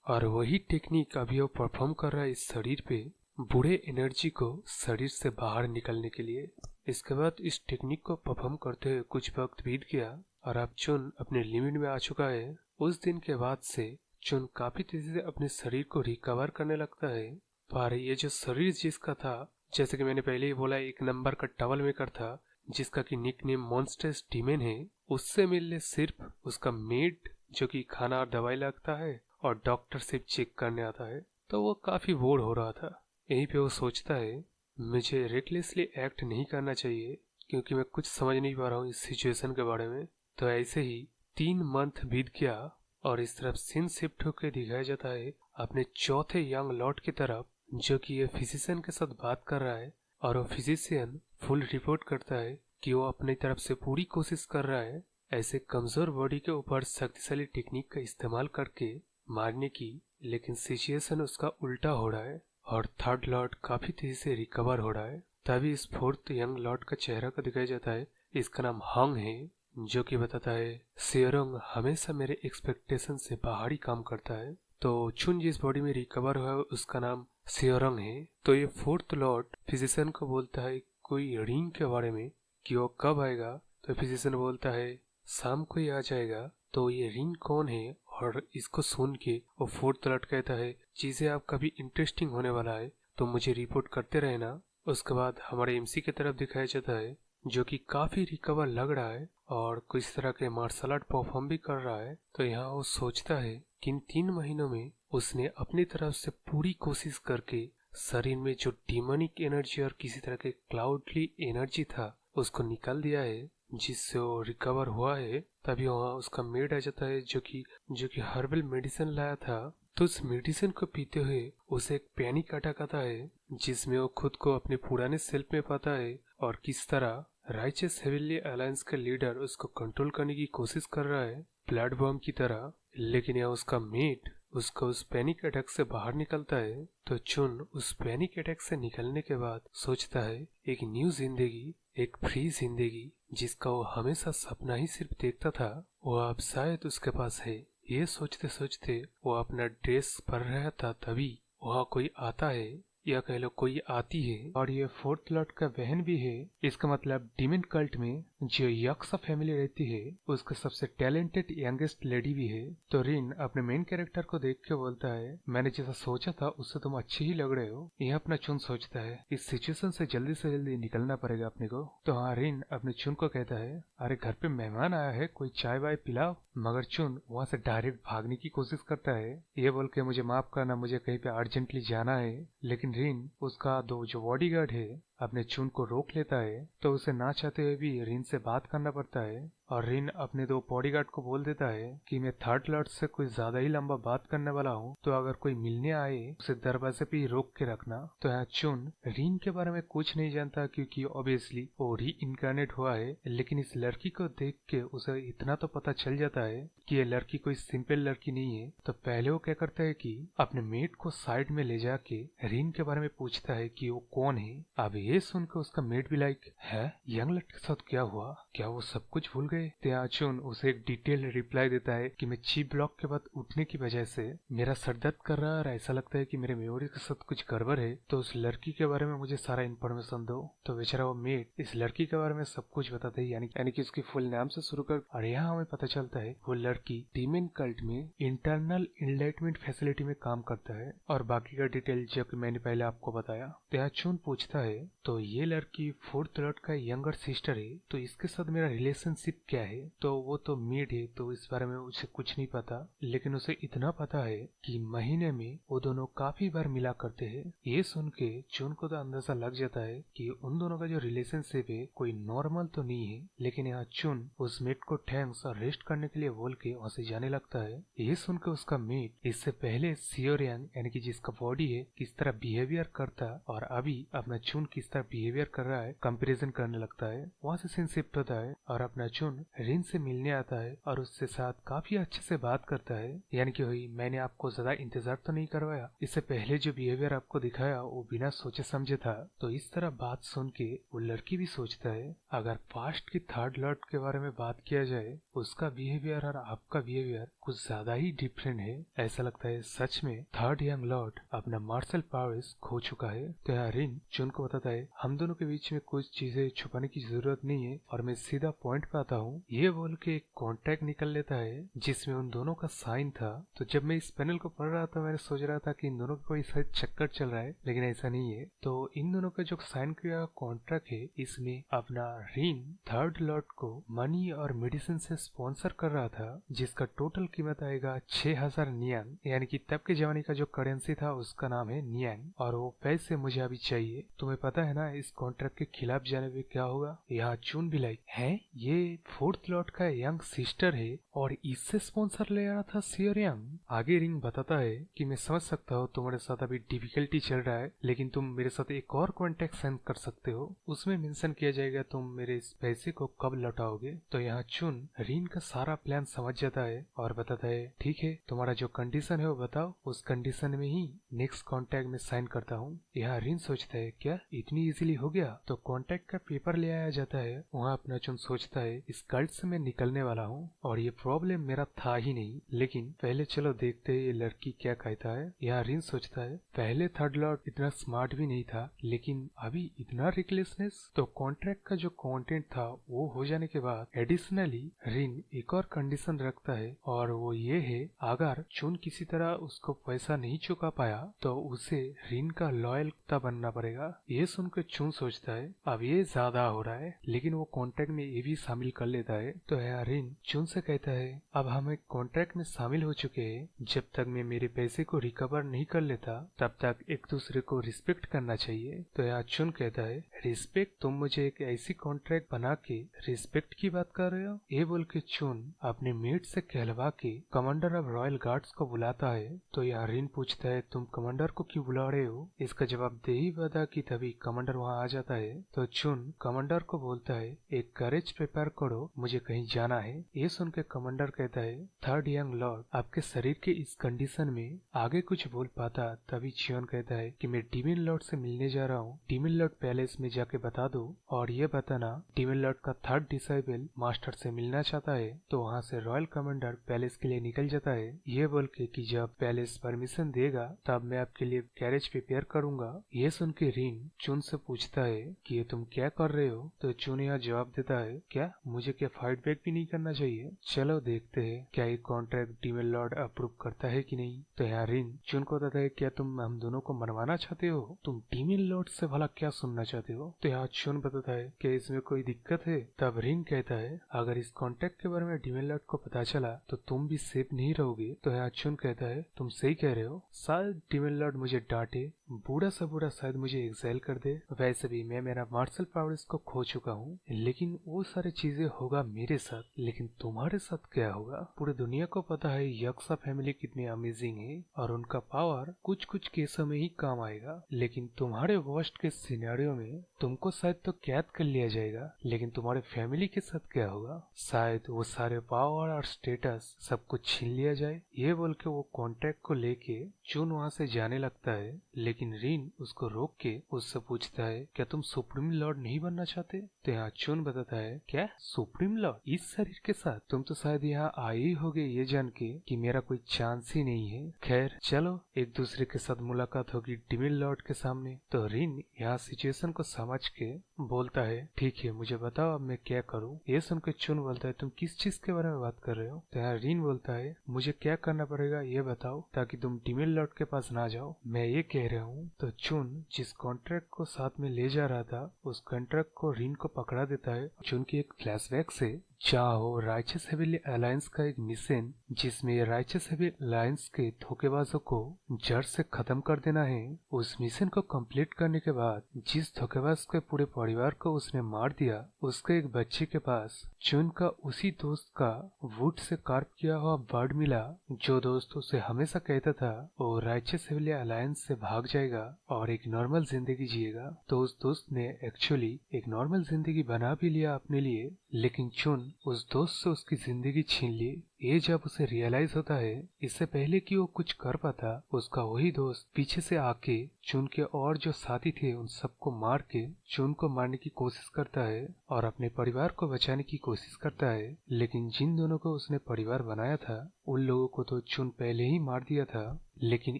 और वही टेक्निक अभी वो परफॉर्म कर रहा है इस शरीर पे बुरे एनर्जी को शरीर से बाहर निकलने के लिए। इसके बाद इस टेक्निक को परफॉर्म करते हुए कुछ वक्त बीत गया और अब चुन अपने लिमिट में आ चुका है। उस दिन के बाद से चुन काफी तेजी से अपने शरीर को रिकवर करने लगता है। पर ये जो शरीर जिसका था, जैसे कि मैंने पहले ही बोला, एक नंबर का ट्रबल मेकर था जिसका कि निकनेम मॉन्स्टर्स डीमन है, उससे मिलने सिर्फ उसका मेड जो कि खाना और दवाई लगता है और डॉक्टर सिर्फ चेक करने आता है, तो वो काफी बोर हो रहा था। यहीं पे वो सोचता है मुझे रेकलेसली एक्ट नहीं करना चाहिए क्योंकि मैं कुछ समझ नहीं पा रहा हूँ इस सिचुएशन के बारे में। तो ऐसे ही 3 मंथ बीत गया और इस तरफ सीन शिफ्ट होकर दिखाया जाता है अपने चौथे यंग लॉर्ड की तरफ, जो कि ये फिजिशियन के साथ बात कर रहा है। और वो फिजिशियन फुल रिपोर्ट करता है कि वो अपनी तरफ से पूरी कोशिश कर रहा है ऐसे कमजोर बॉडी के ऊपर शक्तिशाली टेक्निक का इस्तेमाल करके मारने की, लेकिन सिचुएशन उसका उल्टा हो रहा है और थर्ड लॉर्ड काफी तेजी से रिकवर हो रहा है। तभी इस फोर्थ यंग लॉर्ड का चेहरा को दिखाया जाता है, इसका नाम हंग है, जो कि बताता है सेरोंग हमेशा मेरे एक्सपेक्टेशन से बाहर ही काम करता है। तो चुन जिस बॉडी में रिकवर हुआ है उसका नाम सेरोंग है। तो ये फोर्थ लॉर्ड फिजिशियन को बोलता है कोई रिंग के बारे में कि वो कब आएगा। तो फिजिशियन बोलता है शाम को ही आ जाएगा। तो ये रिंग कौन है, और इसको सुन के वो फोर्थ लॉर्ड कहता है चीजें आप कभी इंटरेस्टिंग होने वाला है तो मुझे रिपोर्ट करते रहना। उसके बाद हमारे एमसी की तरफ दिखाया जाता है जो कि काफी रिकवर लग रहा है और किस तरह के मार्शल आर्ट परफॉर्म भी कर रहा है। तो यहाँ वो सोचता है कि इन 3 महीनों में उसने अपनी तरफ से पूरी कोशिश करके शरीर में जो डिमोनिक एनर्जी और किसी तरह के क्लाउडली एनर्जी था उसको निकाल दिया है, जिससे वो रिकवर हुआ है। तभी वहाँ उसका मेड आ जाता है जो कि हर्बल मेडिसिन लाया था। तो उस मेडिसिन को पीते हुए उसे एक पैनिक अटैक आता है जिसमें वो खुद को अपने पुराने सेल्फ में पाता है और किस तरह राइचस हेवनली अलायंस का लीडर उसको कंट्रोल करने की कोशिश कर रहा है ब्लड बॉम्ब की तरह, लेकिन यह उसका मेट उसको उस पैनिक अटैक से बाहर निकलता है। तो चुन उस पैनिक अटैक से निकलने के बाद सोचता है एक न्यू जिंदगी, एक फ्री जिंदगी जिसका वो हमेशा सपना ही सिर्फ देखता था, वो अब शायद उसके पास है। ये सोचते सोचते वो अपना ड्रेस पहन रहा था, तभी वहाँ कोई आता है, या कह लो कोई आती है, और ये फोर्थ लॉर्ड का बहन भी है। इसका मतलब डीमन कल्ट में जो यक्सा फैमिली रहती है उसका सबसे टैलेंटेड यंगेस्ट लेडी भी है। तो रिन अपने मेन कैरेक्टर को देख के बोलता है मैंने जैसा सोचा था उससे तुम अच्छे ही लग रहे हो। यह अपना चुन सोचता है इस सिचुएशन से जल्दी निकलना पड़ेगा अपने को। तो हाँ, रिन अपने चुन को कहता है अरे घर पे मेहमान आया है, कोई चाय वाय पिलाओ। मगर चुन वहाँ से डायरेक्ट भागने की कोशिश करता है, ये बोल के मुझे माफ करना, मुझे कहीं पे अर्जेंटली जाना है। लेकिन रिन उसका दो जो बॉडीगार्ड है अपने चुन को रोक लेता है। तो उसे ना चाहते हुए भी रिन से बात करना पड़ता है और रिन अपने दो बॉडीगार्ड को बोल देता है कि मैं थर्ड लॉर्ड से कोई ज्यादा ही लंबा बात करने वाला हूँ, तो अगर कोई मिलने आए उसे दरवाजे पे ही रोक के रखना। तो यहाँ चुन रिन के बारे में कुछ नहीं जानता क्योंकि ऑब्वियसली वो री इनकारनेट हुआ है, लेकिन इस लड़की को देख के उसे इतना तो पता चल जाता है कि ये लड़की कोई सिंपल लड़की नहीं है। तो पहले वो क्या करता है कि अपने मेट को साइड में ले जाके रिन के बारे में पूछता है कि वो कौन है। अब ये सुनकर उसका मेट भी लाइक है यंग लड़के के साथ क्या हुआ, क्या वो सब कुछ भूल गए। तो चुन उसे एक डिटेल रिप्लाई देता है कि मैं चीप ब्लॉक के बाद उठने की वजह से मेरा सर दर्द कर रहा है और ऐसा लगता है कि मेरे मेमोरी के साथ कुछ गड़बड़ है, तो उस लड़की के बारे में मुझे सारा इन्फॉर्मेशन दो। तो बेचारा वो मेट इस लड़की के बारे में सब कुछ बताते है, यानी कि उसकी फुल नाम से शुरू कर। और यहाँ हमें पता चलता है वो लड़की डीमन कल्ट में इंटरनल इनलाइटमेंट फैसिलिटी में काम करता है और बाकी का डिटेल जो कि मैंने पहले आपको बताया। तो चुन पूछता है तो ये लड़की फोर्थ लॉर्ड का यंगर सिस्टर है, तो इसके साथ मेरा रिलेशनशिप क्या है। तो वो तो मेड है, तो इस बारे में उसे कुछ नहीं पता, लेकिन उसे इतना पता है कि महीने में वो दोनों काफी बार मिला करते हैं। ये सुन के चुन को तो अंदाजा लग जाता है कि उन दोनों का जो रिलेशनशिप है कोई नॉर्मल तो नहीं है। लेकिन यहाँ चुन उस मेट को थैंक्स और रेस्ट करने के लिए बोल के वहाँ से जाने लगता है। ये सुनकर उसका मेट इससे पहले सियोरियांग यानी कि जिसका बॉडी है किस तरह बिहेवियर करता और अभी अपना चुन किस तरह बिहेवियर कर रहा है कंपैरिजन करने लगता है। वहाँ से सीन शिफ्ट होता है और अपना चुन रिन से मिलने आता है और उससे साथ काफी अच्छे से बात करता है। यानी कि वही मैंने आपको ज्यादा इंतजार तो नहीं करवाया, इससे पहले जो बिहेवियर आपको दिखाया वो बिना सोचे समझे था। तो इस तरह बात सुन के वो लड़की भी सोचता है अगर पास्ट की थर्ड लॉर्ड के बारे में बात किया जाए उसका बिहेवियर और आपका बिहेवियर कुछ ज्यादा ही डिफरेंट है। ऐसा लगता है सच में थर्ड यंग लॉर्ड अपना मार्शल पावर्स खो चुका है। तो यहाँ रिन चुन को बताता है हम दोनों के बीच में कुछ चीजें छुपाने की जरूरत नहीं है और मैं सीधा पॉइंट पे आता हूँ। ये बोल के एक कॉन्ट्रैक्ट निकल लेता है जिसमें उन दोनों का साइन था। तो जब मैं इस पैनल को पढ़ रहा था मैंने सोच रहा था कि इन दोनों का कोई शायद चक्कर चल रहा है, लेकिन ऐसा नहीं है। तो इन दोनों का जो साइन किया कॉन्ट्रैक्ट है इसमें अपना रिन थर्ड लॉर्ड को मनी और मेडिसिन से स्पॉन्सर कर रहा था, जिसका टोटल कीमत आएगा 6000 नियांग, यानी कि तब के जमाने का जो करेंसी था उसका नाम है नियांग। और वो पैसे मुझे अभी चाहिए। तुम्हें पता है ना इस कॉन्ट्रैक्ट के खिलाफ जाने पे क्या होगा? यहाँ चुन भी लाइक है, ये फोर्थ लॉर्ड का यंग सिस्टर है और इससे स्पॉन्सर ले रहा था सियर यंग। आगे रिंग बताता है कि मैं समझ सकता हूँ तुम्हारे साथ अभी डिफिकल्टी चल रहा है, लेकिन तुम मेरे साथ एक और कॉन्ट्रैक्ट साइन कर सकते हो। उसमें मेंशन किया जाएगा तुम मेरे इस पैसे को कब लौटाओगे। तो यहाँ चुन रिन का सारा प्लान समझ जाता है और बताता है ठीक है, तुम्हारा जो कंडीशन है वो बताओ, उस कंडीशन में ही नेक्स्ट कॉन्ट्रैक्ट में साइन करता हूँ। यहाँ रिन सोचता है क्या इतनी इजीली हो गया? तो कॉन्ट्रैक्ट का पेपर ले आया जाता है। वहाँ अपना चुन सोचता है इस कल्ट से मैं निकलने वाला हूँ और ये प्रॉब्लम मेरा था ही नहीं, लेकिन पहले चलो देखते हैं ये लड़की क्या कहता है। यहाँ रिन सोचता है पहले थर्ड लॉर्ड इतना स्मार्ट भी नहीं था, लेकिन अभी इतना रिकलेसनेस। तो कॉन्ट्रैक्ट का जो कंटेंट था वो हो जाने के बाद एडिशनली रिन एक और कंडीशन रखता है और वो ये है अगर चुन किसी तरह उसको पैसा नहीं चुका पाया तो उसे रिन का लॉयल्टा बनना पड़ेगा। ये सुनकर चुन सोचता है अब ये ज्यादा हो रहा है, लेकिन वो कॉन्ट्रैक्ट में ये भी शामिल कर लेता है। तो यार रिन चुन से कहता है अब हम एक कॉन्ट्रैक्ट में शामिल हो चुके हैं, जब तक मैं मेरे पैसे को रिकवर नहीं कर लेता तब तक एक दूसरे को रिस्पेक्ट करना चाहिए। तो यार चुन कहता है रिस्पेक्ट? तुम मुझे एक ऐसी कॉन्ट्रैक्ट बना के रिस्पेक्ट की बात कर रहे हो? ये बोल के चुन अपने मेट से कहलवा के कमांडर ऑफ रॉयल गार्ड्स को बुलाता है। तो यार रिन पूछता है तुम कमांडर को क्यों बुला रहे हो? इसका जवाब दे ही बता कि तभी कमांडर वहाँ आ जाता है। तो चुन कमांडर को बोलता है एक करेज प्रिपेयर करो, मुझे कहीं जाना है। ये सुन के कमांडर कहता है थर्ड यंग लॉर्ड आपके शरीर के इस कंडीशन में आगे कुछ बोल पाता। तभी चियोन कहता है कि मैं डिविन लॉर्ड से मिलने जा रहा हूँ, डिविन लॉर्ड पैलेस में जाके बता दो और ये बताना डिविन लॉर्ड का थर्ड डिसाइबल मास्टर से मिलना चाहता है। तो वहाँ से रॉयल कमांडर पैलेस के लिए निकल जाता है, ये बोल के कि जब पैलेस परमिशन देगा तब मैं आपके लिए कैरेज प्रिपेयर करूंगा। ये सुन के रिन चुन से पूछता है कि ये तुम क्या कर रहे हो? तो चुन यहाँ जवाब देता है क्या मुझे क्या फाइट बैक भी नहीं करना चाहिए? चलो देखते हैं क्या ये कॉन्ट्रैक्ट डिविन लॉर्ड अप्रूव करता है कि नहीं। तो यहाँ रिन चुन को बताता है क्या तुम हम दोनों को मनवाना चाहते हो? तुम डिविन लॉर्ड से भला क्या सुनना चाहते हो? तो यहाँ चुन बताता है क्या इसमें कोई दिक्कत है? तब रिन कहता है अगर इस कॉन्ट्रैक्ट के बारे में डिविन लॉर्ड को पता चला तो तुम भी सेफ नहीं रहोगे। तो यहाँ चुन कहता है तुम सही कह रहे हो, शायद डिविन लॉर्ड मुझे डांटे, बूढ़ा सा बूढ़ा शायद मुझे एक्साइल कर दे। वैसे भी मैं मेरा मार्शल पावर्स को खो चुका हूँ, लेकिन वो सारी चीजें होगा मेरे साथ, लेकिन तुम्हारे साथ क्या होगा? पूरी दुनिया को पता है यक्सा फैमिली कितनी अमेजिंग है और उनका पावर कुछ कुछ केसों में ही काम आएगा, लेकिन तुम्हारे वर्स्ट के सिनेरियो में तुमको शायद तो कैद कर लिया जाएगा, लेकिन तुम्हारे फैमिली के साथ क्या होगा? शायद वो सारे पावर और स्टेटस सब कुछ छीन लिया जाए। ये बोल के वो कॉन्ट्रैक्ट को लेके चुन वहाँ से जाने लगता है, लेकिन रिन उसको रोक के उससे पूछता है क्या तुम सुप्रीम लॉर्ड नहीं बनना चाहते? तो यहाँ चुन बताता है क्या सुप्रीम लॉर्ड इस शरीर के साथ? तुम तो शायद यहाँ आए ही होगे ये जान के कि मेरा कोई चांस ही नहीं है। खैर चलो एक दूसरे के साथ मुलाकात होगी डिविन लॉर्ड के सामने। तो रिन यहाँ सिचुएशन को समझ के बोलता है ठीक है मुझे बताओ अब मैं क्या करूँ। ये सुन के चुन बोलता है तुम किस चीज के बारे में बात कर रहे हो? तो यहाँ रिन बोलता है मुझे क्या करना पड़ेगा ये बताओ ताकि तुम डिविन लॉर्ड के पास ना जाओ, मैं ये कह रहा हूँ। तो चुन जिस कॉन्ट्रैक्ट को साथ में ले जा रहा था उस कॉन्ट्रैक्ट को रिन को पकड़ा देता है। चुन की एक फ्लैशबैक से चाहो राइचस हेविली अलायंस का एक मिशन जिसमें राइचस हेविली अलायंस के धोखेबाजों को जड़ से खत्म कर देना है। उस मिशन को कंप्लीट करने के बाद जिस धोखेबाज के पूरे परिवार को उसने मार दिया उसके एक बच्चे के पास चुन का उसी दोस्त का वुड से कार्व किया हुआ बर्ड मिला। जो दोस्त उसे हमेशा कहता था वो राइचस हेविली अलायंस से भाग जाएगा और एक नॉर्मल जिंदगी जिएगा। तो उस दोस्त ने एक्चुअली एक नॉर्मल जिंदगी बना भी लिया अपने लिए, लेकिन चुन उस दोस्त से उसकी जिंदगी छीन ली। ये जब उसे रियलाइज होता है इससे पहले कि वो कुछ कर पाता उसका वही दोस्त पीछे से आके चुन के और जो साथी थे उन सबको मार के चुन को मारने की कोशिश करता है और अपने परिवार को बचाने की कोशिश करता है। लेकिन जिन दोनों को उसने परिवार बनाया था उन लोगों को तो चुन पहले ही मार दिया था। लेकिन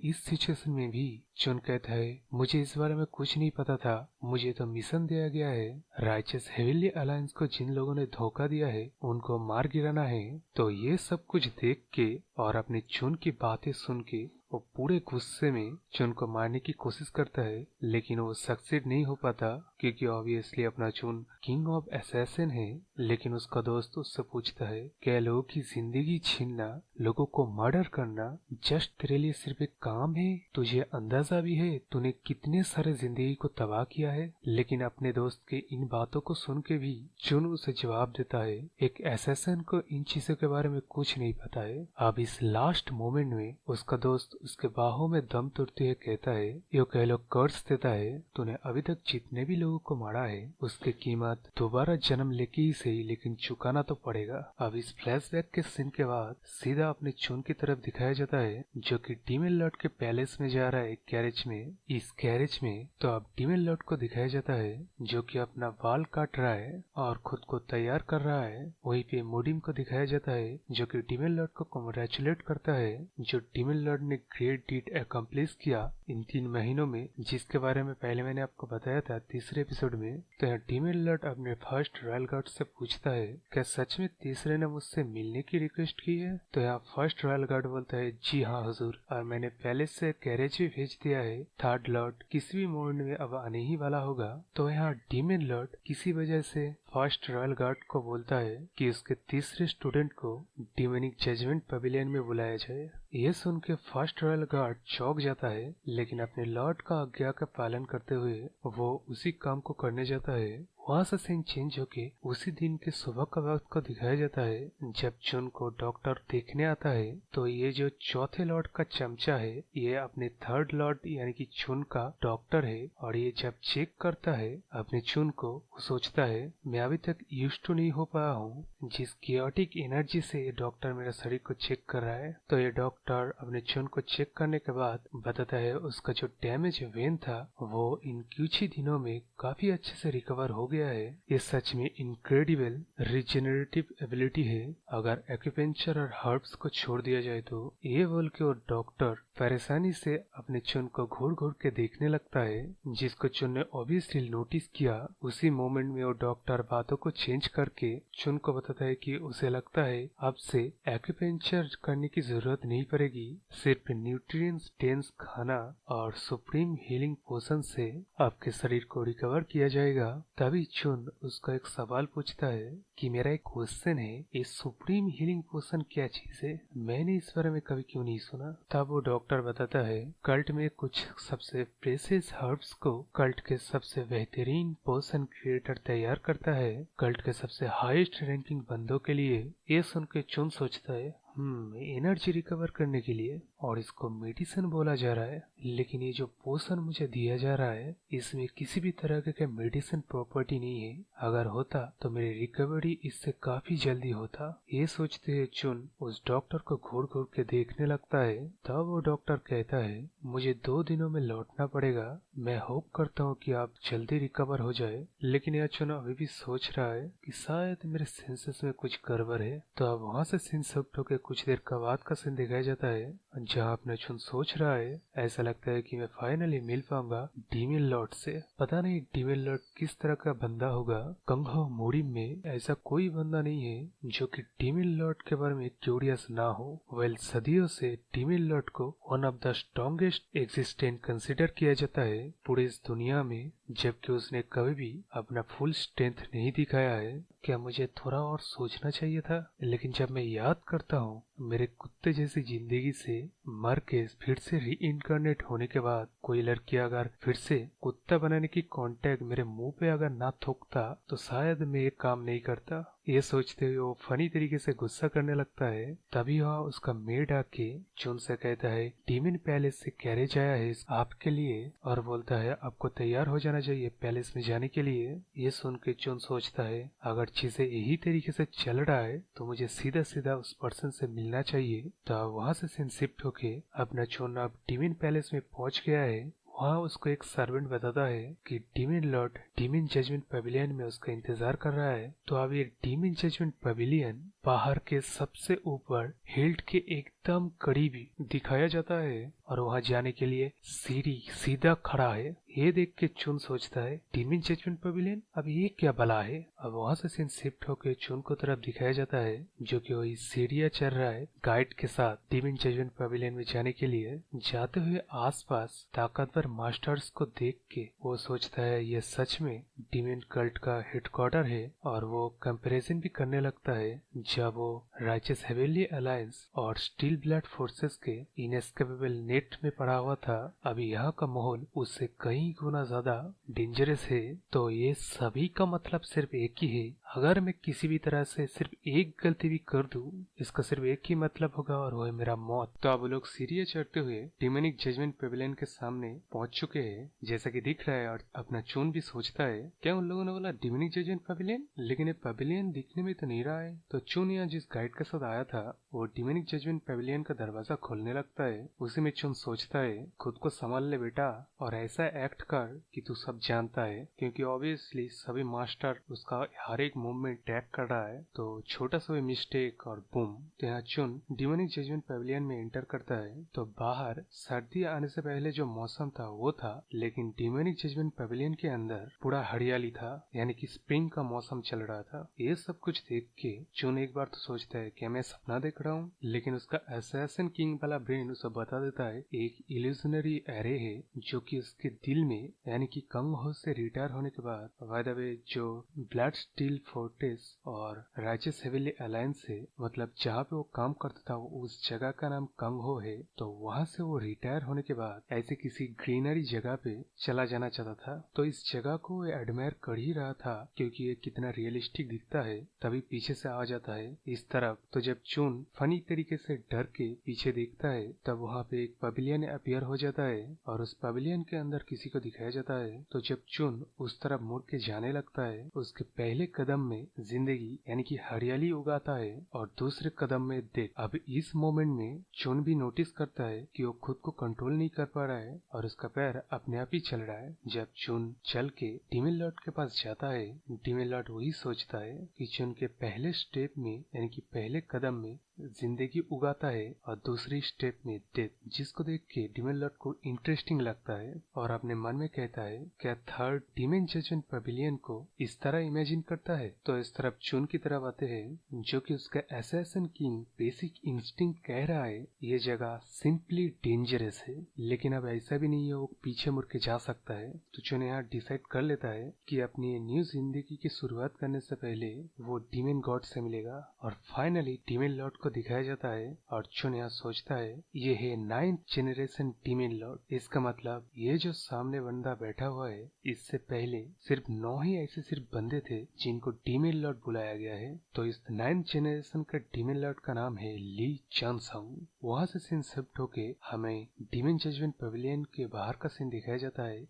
इस सिचुएशन में भी चुन कहता है मुझे इस बारे में कुछ नहीं पता था, मुझे तो मिशन दिया गया है राइचस हेवनली अलायंस को जिन लोगों ने धोखा दिया है उनको मार गिराना है। तो ये सब कुछ देख के और अपने चुन की बातें सुन के वो पूरे गुस्से में चुन को मारने की कोशिश करता है, लेकिन वो सक्सेड नहीं हो पाता क्योंकि ऑब्वियसली अपना चुन किंग ऑफ असैसिन है। लेकिन उसका दोस्त उससे पूछता है क्या लोगों की जिंदगी छीनना, लोगों को मर्डर करना जस्ट तेरे लिए सिर्फ एक काम है? तुझे अंदाजा भी है तूने कितने सारे जिंदगी को तबाह किया है? लेकिन अपने दोस्त के इन बातों को सुन के भी चुन उसे जवाब देता है एक असैसिन को इन चीजों के बारे में कुछ नहीं पता है। अब इस लास्ट मोमेंट में उसका दोस्त उसके बाहों में दम तोड़ते हुए कहता है यो कह लो कर्ज देता है तूने अभी तक जितने भी लोगों को मारा है उसकी कीमत दोबारा जन्म लेके ही सही लेकिन चुकाना तो पड़ेगा। अब इस फ्लैशबैक के सीन के बाद सीधा अपने चुन की तरफ दिखाया जाता है जो कि डीमन लॉर्ड के पैलेस में जा रहा है गैरेज में। इस गैरेज में तो अब डीमन लॉर्ड को दिखाया जाता है जो कि अपना बाल काट रहा है और खुद को तैयार कर रहा है। वहीं पे मोडिम को दिखाया जाता है जो कि डीमन लॉर्ड को कांग्रेचुलेट करता है जो डीमन लॉर्ड ने ग्रेट डीड अकम्प्लिश किया इन 3 महीनों में, जिसके बारे में पहले मैंने आपको बताया था तीसरे एपिसोड में। तो यहाँ डीमन लॉर्ड अपने फर्स्ट रॉयल गार्ड से पूछता है क्या सच में तीसरे ने मुझसे मिलने की रिक्वेस्ट की है? तो यहाँ फर्स्ट रॉयल गार्ड बोलता है जी हाँ हुजूर, और मैंने पहले से कैरेज भी भेज दिया है, थर्ड लॉर्ड किसी भी मोमेंट में अब आने ही वाला होगा। तो यहाँ डीमन लॉर्ड किसी वजह से फर्स्ट रॉयल गार्ड को बोलता है कि उसके तीसरे स्टूडेंट को डिमोनिक जजमेंट पवेलियन में बुलाया जाए। यह सुन के फर्स्ट रॉयल गार्ड चौंक जाता है, लेकिन अपने लॉर्ड का आज्ञा का पालन करते हुए वो उसी काम को करने जाता है। वहाँ से सीन चेंज होके उसी दिन के सुबह का वक्त को दिखाया जाता है जब चुन को डॉक्टर देखने आता है। तो ये जो चौथे लॉर्ड का चमचा है ये अपने थर्ड लॉर्ड यानी कि चुन का डॉक्टर है, और ये जब चेक करता है अपने चुन को वो सोचता है मैं अभी तक यूज टू नहीं हो पाया हूँ जिस कियोटिक एनर्जी से ये डॉक्टर मेरा शरीर को चेक कर रहा है। तो ये डॉक्टर अपने चुन को चेक करने के बाद बताता है उसका जो डैमेज वेन था वो इन कुछ ही दिनों में काफी अच्छे से रिकवर हो गया है। ये सच में इनक्रेडिबल रिजेनरेटिव एबिलिटी है अगर एक्यूपेंचर और हर्ब्स को छोड़ दिया जाए तो। ये बोल के वो डॉक्टर परेशानी से अपने चुन को घूर घूर के देखने लगता है, जिसको चुन ने ऑब्वियसली नोटिस किया। उसी मोमेंट में वो डॉक्टर बातों को चेंज करके चुन को बताता है कि उसे लगता है अब से एक्यूपेंचर करने की जरूरत नहीं पड़ेगी, सिर्फ न्यूट्रिएंट्स डेंस खाना और सुप्रीम हीलिंग पोशन से आपके शरीर को रिकवर किया जाएगा। तभी चुन उसका एक सवाल पूछता है कि मेरा एक क्वेश्चन है, ये सुप्रीम हीलिंग पोशन क्या चीज है? मैंने इस बारे में कभी क्यों नहीं सुना? तब वो डॉक्टर बताता है कल्ट में कुछ सबसे प्रेशियस हर्ब्स को कल्ट के सबसे बेहतरीन पोशन क्रिएटर तैयार करता है, कल्ट के सबसे हाईएस्ट रैंकिंग बंदों के लिए। ये सुन के चुन सोचता है एनर्जी रिकवर करने के लिए, और इसको मेडिसिन बोला जा रहा है, लेकिन ये जो पोशन मुझे दिया जा रहा है इसमें किसी भी तरह के मेडिसिन प्रॉपर्टी नहीं है। अगर होता तो मेरी रिकवरी इससे काफी जल्दी होता। ये सोचते हुए चुन उस डॉक्टर को घूर घूर के देखने लगता है। तब वो डॉक्टर कहता है मुझे 2 दिनों में लौटना पड़ेगा, मैं होप करता हूँ कि आप जल्दी रिकवर हो जाए। लेकिन यह चुन अभी भी सोच रहा है कि शायद मेरे सेंसेस में कुछ गड़बड़ है। तो अब वहाँ से सीन शिफ्ट होकर कुछ देर का बाद का सीन दिखाया जाता है जहाँ अपना चुन सोच रहा है ऐसा लगता है कि मैं फाइनली मिल पाऊंगा डीमन लॉर्ड से। पता नहीं डीमन लॉर्ड किस तरह का बंदा होगा। कंघो मोडिम में ऐसा कोई बंदा नहीं है जो कि डीमन लॉर्ड के बारे में क्यूरियस ना हो। वेल सदियों से डीमन लॉर्ड को one of the strongest existent consider किया जाता है पूरी इस दुनिया में, जबकि उसने कभी भी अपना फुल स्ट्रेंथ नहीं दिखाया है। क्या मुझे थोड़ा और सोचना चाहिए था? लेकिन जब मैं याद करता हूँ मेरे कुत्ते जैसी जिंदगी से मर के फिर से रीइंकारनेट होने के बाद कोई लड़की अगर फिर से कुत्ता बनाने की कांटेक्ट मेरे मुंह पे अगर ना थूकता तो शायद मैं ये काम नहीं करता। ये सोचते हुए वो फनी तरीके से गुस्सा करने लगता है। तभी वहाँ उसका मेड आके चुन से कहता है डीमन पैलेस से कैरेज आया है आपके लिए, और बोलता है आपको तैयार हो जाना चाहिए पैलेस में जाने के लिए। ये सुन के चुन सोचता है अगर चीजें यही तरीके से चल रहा है तो मुझे सीधा सीधा उस पर्सन से मिलना चाहिए। तो वहाँ से सीन शिफ्ट होके अपना चुन अब डीमन पैलेस में पहुंच गया है। वहाँ उसको एक सर्वेंट बताता है कि demon lord demon judgement pavilion में उसका इंतजार कर रहा है। तो अब ये डीमन जजमेंट पवेलियन बाहर के सबसे ऊपर हिल्ट के एकदम करीबी दिखाया जाता है और वहां जाने के लिए सीढ़ी सीधा खड़ा है। ये देख के चुन सोचता है डिविन जजमेंट पवेलियन, अब ये क्या भला है। अब वहां से सीन शिफ्ट होकर चुन को तरफ दिखाया जाता है जो कि वही सीढ़ियां चढ़ रहा है गाइड के साथ डिविन जजमेंट पवेलियन में जाने के लिए। जाते हुए आसपास ताकतवर मास्टर्स को देख के वो सोचता है ये सच में डिविन कल्ट का हेडक्वार्टर है और वो कंपैरिजन भी करने लगता है जब वो राइचस हेवेनली अलायंस और स्टील ब्लड फोर्सेस के इनएस्केपेबल नेट में पड़ा हुआ था। अभी यहाँ का माहौल उससे कई गुना ज्यादा डेंजरस है। तो ये सभी का मतलब सिर्फ एक ही है, अगर मैं किसी भी तरह से सिर्फ एक गलती भी कर दूं इसका सिर्फ एक ही मतलब होगा और वो है मेरा मौत। तो अब लोग सीढ़ियां चढ़ते हुए डिमोनिक जजमेंट पेविलियन के सामने पहुंच चुके हैं जैसा कि दिख रहा है। और अपना चून भी सोचता है क्या उन लोगों ने बोला डिमोनिक जजमेंट पेविलियन, लेकिन ये पेविलियन दिखने में तो नहीं रहा है। तो चून यहाँ जिस गाइड के साथ आया था वो डिमोनिक जजमेंट पेविलियन का दरवाजा खोलने लगता है। उसी में चून सोचता है खुद को संभाल ले बेटा और ऐसा एक्ट कर कि तू सब जानता है, क्योंकि ऑब्वियसली सभी मास्टर उसका हर एक मूवमेंट ट्रैक कर रहा है। तो छोटा सा भी मिस्टेक और बूम। तो यहाँ चुन डिमोनिक जजमेंट पेविलियन में एंटर करता है तो बाहर सर्दी आने से पहले जो मौसम था वो था, लेकिन डिमोनिक जजमेंट पेविलियन के अंदर पूरा हरियाली था, यानी कि स्प्रिंग का मौसम चल रहा था। ये सब कुछ देख के चुन एक बार तो सोचता है कि मैं सपना देख रहा हूँ, लेकिन उसका असैसिन किंग वाला ब्रेन उसे बता देता है एक इल्यूजनरी एरे है जो कि उसके दिल में, यानी कि कंग हो से रिटायर होने के बाद बाय द वे जो ब्लड स्टील फोर्टेस और राइचस हेवेनली अलायंस है, मतलब जहाँ पे वो काम करता था उस जगह का नाम कंग हो है। तो वहाँ से वो रिटायर होने के बाद ऐसे किसी ग्रीनरी जगह पे चला जाना चाहता था। तो इस जगह को वो एडमायर कर ही रहा था क्योंकि ये कितना रियलिस्टिक दिखता है। तभी पीछे से आ जाता है इस तरफ। तो जब चून फनी तरीके से डर के पीछे देखता है तब वहाँ पे एक पवेलियन अपीयर हो जाता है और उस पवेलियन के अंदर किसी को दिखाया जाता है। तो जब चून उस तरफ मुड़ के जाने लगता है उसके पहले कदम में जिंदगी यानी कि हरियाली उगाता है और दूसरे कदम में डेथ। अब इस मोमेंट में चून भी नोटिस करता है कि वो खुद को कंट्रोल नहीं कर पा रहा है और उसका पैर अपने आप ही चल रहा है। जब चून चल के डीमन लॉर्ड के पास जाता है, डीमन लॉर्ड वही सोचता है कि चून के पहले स्टेप में यानी कि पहले कदम में जिंदगी उगाता है और दूसरी स्टेप में डेथ, जिसको देख के डीमन लॉर्ड को इंटरेस्टिंग लगता है और अपने मन में कहता है क्या थर्ड डीमन जजमेंट पवेलियन को इस तरह इमेजिन करता है। तो इस तरफ चून की तरफ आते हैं जो कि उसका असैसिन किंग बेसिक इंस्टिंक्ट कह रहा है ये जगह सिंपली डेंजरस है, लेकिन अब ऐसा भी नहीं है वो पीछे मुड़ के जा सकता है। तो चून यहाँ डिसाइड कर लेता है कि अपनी न्यू जिंदगी की शुरुआत करने से पहले वो डीमन गॉड से मिलेगा और फाइनली डीमन लॉर्ड को दिखाया जाता है। और चुन यहाँ सोचता है ये है 9th जनरेशन डीमन लॉर्ड। इसका मतलब ये जो सामने बंदा बैठा हुआ है इससे पहले सिर्फ 9 ही ऐसे सिर्फ बंदे थे जिनको डीमन लॉर्ड बुलाया गया है। तो इस 9th जनरेशन का डीमन लॉर्ड का नाम है ली चांगसंग। वहाँ से सीन शिफ्ट होके हमें डीमन जजमेंट पवेलियन के बाहर का सीन दिखाया जाता है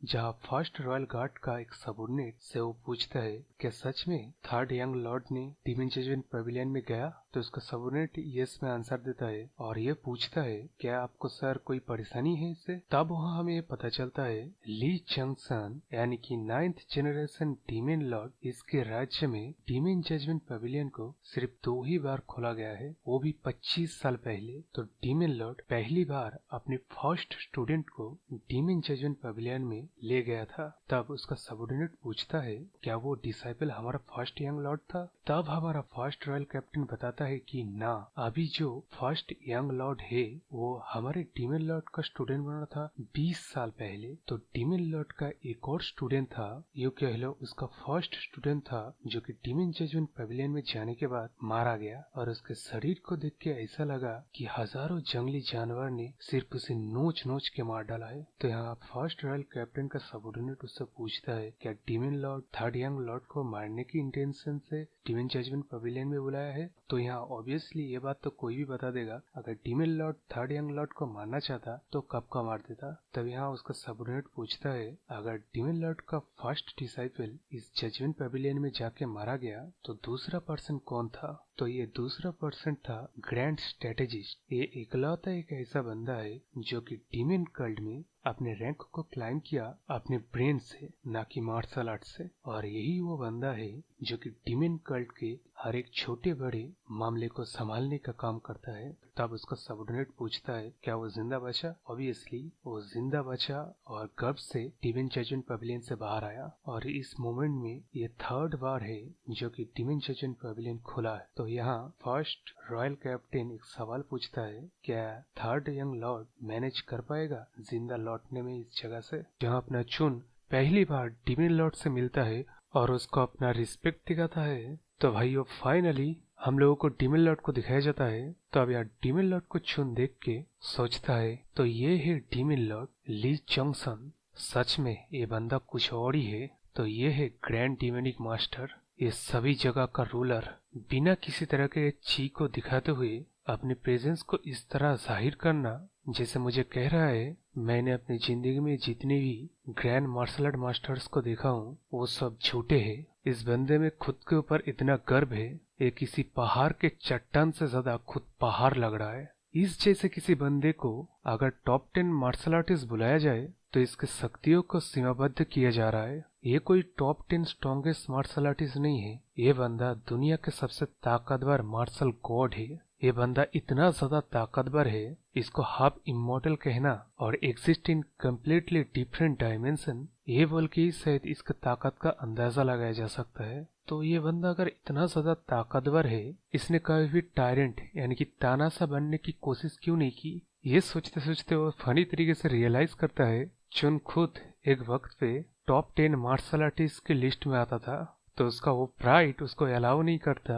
जहाँ फर्स्ट रॉयल गार्ड का एक सबऑर्डिनेट से वो पूछता है क्या सच में थर्ड यंग लॉर्ड ने डीमन जजमेंट पवेलियन में गया। तो उसका सबऑर्डिनेट यस में आंसर देता है और ये पूछता है क्या आपको सर कोई परेशानी है इससे। तब वहाँ हमें ये पता चलता है ली चंगसन यानी कि 9th जनरेशन डीमन लॉर्ड, इसके राज्य में डीमन जजमेंट पवेलियन को सिर्फ 2 ही बार खोला गया है, वो भी 25 साल पहले। तो डीमन लॉर्ड पहली बार अपने फर्स्ट स्टूडेंट को डीमन जजमेंट पवेलियन में ले गया था। तब उसका सबऑर्डिनेट पूछता है क्या वो डिसाइपल हमारा फर्स्ट यंग लॉर्ड था। तब हमारा फर्स्ट रॉयल कैप्टन बताता है कि ना, अभी जो फर्स्ट यंग लॉर्ड है वो हमारे डीमन लॉर्ड का स्टूडेंट बना था 20 साल पहले। तो डीमन लॉर्ड का एक और स्टूडेंट था, यू कह लो उसका फर्स्ट स्टूडेंट था जो कि डीमन जजमेंट पवेलियन में जाने के बाद मारा गया और उसके शरीर को देख के ऐसा लगा कि हजारों जंगली जानवर ने सिर्फ उसे नोच नोच के मार डाला है। तो यहाँ फर्स्ट रॉयल कैप्टन का सबऑर्डिनेट उससे पूछता है क्या demon Lord third young Lord को मारने की इंटेंशन से डीमन जजमेंट पवेलियन में बुलाया है। तो यहाँ ऑब्वियसली ये बात तो कोई भी बता देगा, अगर demon Lord third young Lord को मारना चाहता तो कब का मार देता। तब यहाँ उसका सबऑर्डिनेट पूछता है अगर डीमन लॉर्ड का फर्स्ट डिसाइपल इस जजमेंट पवेलियन में जाके मारा गया तो दूसरा पर्सन कौन था। तो ये दूसरा पर्सन था ग्रैंड स्ट्रेटेजिस्ट। ये इकलौता एक ऐसा बंदा है जो कि डीमन कल्ट में अपने रैंक को क्लाइम किया अपने ब्रेन से, ना कि मार्शल आर्ट से। और यही वो बंदा है जो कि डीमन कल्ट के हर एक छोटे बड़े मामले को संभालने का काम करता है। तब उसका सबऑर्डिनेट पूछता है क्या वो जिंदा बचा। ऑब्वियसली वो जिंदा बचा और गर्व से डीमन जजमेंट पवेलियन से बाहर आया। और इस मोमेंट में ये थर्ड बार है जो कि डीमन जजमेंट पवेलियन खुला है। तो यहाँ फर्स्ट रॉयल कैप्टन एक सवाल पूछता है क्या थर्ड यंग लॉर्ड मैनेज कर पाएगा जिंदा लौटने में इस जगह से, जहाँ अपना चुन पहली बार डीमन लॉर्ड से मिलता है और उसको अपना रिस्पेक्ट दिखाता है। तो भाइयों फाइनली हम लोगों को डीमन लॉर्ड को दिखाया जाता है। तो अब यार डीमन लॉर्ड को चुन देख के सोचता है तो ये है डीमन लॉर्ड ली चंगसन। सच में ये बंदा कुछ और ही है। तो ये है ग्रैंड डीमनिक मास्टर, ये सभी जगह का रूलर। बिना किसी तरह के ची को दिखाते हुए अपने प्रेजेंस को इस तरह जाहिर करना जैसे मुझे कह रहा है मैंने अपनी जिंदगी में जितने भी ग्रैंड मार्शल आर्ट मास्टर्स को देखा हूँ वो सब झूठे हैं। इस बंदे में खुद के ऊपर इतना गर्व है, ये किसी पहाड़ के चट्टान से ज्यादा खुद पहाड़ लग रहा है। इस जैसे किसी बंदे को अगर टॉप 10 मार्शल आर्टिस्ट बुलाया जाए तो इसके शक्तियों को सीमाबद्ध किया जा रहा है। ये कोई टॉप 10 स्ट्रॉन्गेस्ट मार्शल आर्टिस्ट नहीं है, ये बंदा दुनिया के सबसे ताकतवर मार्शल गॉड है। ये बंदा इतना ज्यादा ताकतवर है, इसको हाफ इमॉर्टल कहना और exist in completely different dimension, ये बोल के ही शायद इसका ताकत का अंदाजा लगाया जा सकता है। तो ये बंदा अगर इतना ज्यादा ताकतवर है, इसने कभी भी टायरेंट यानी कि तानाशाह बनने की कोशिश क्यों नहीं की। ये सोचते सोचते वो फनी तरीके से रियलाइज करता है चुन खुद एक वक्त पे टॉप 10 मार्शल आर्टिस्ट की लिस्ट में आता था। तो उसका वो प्राइड उसको अलाउ नहीं करता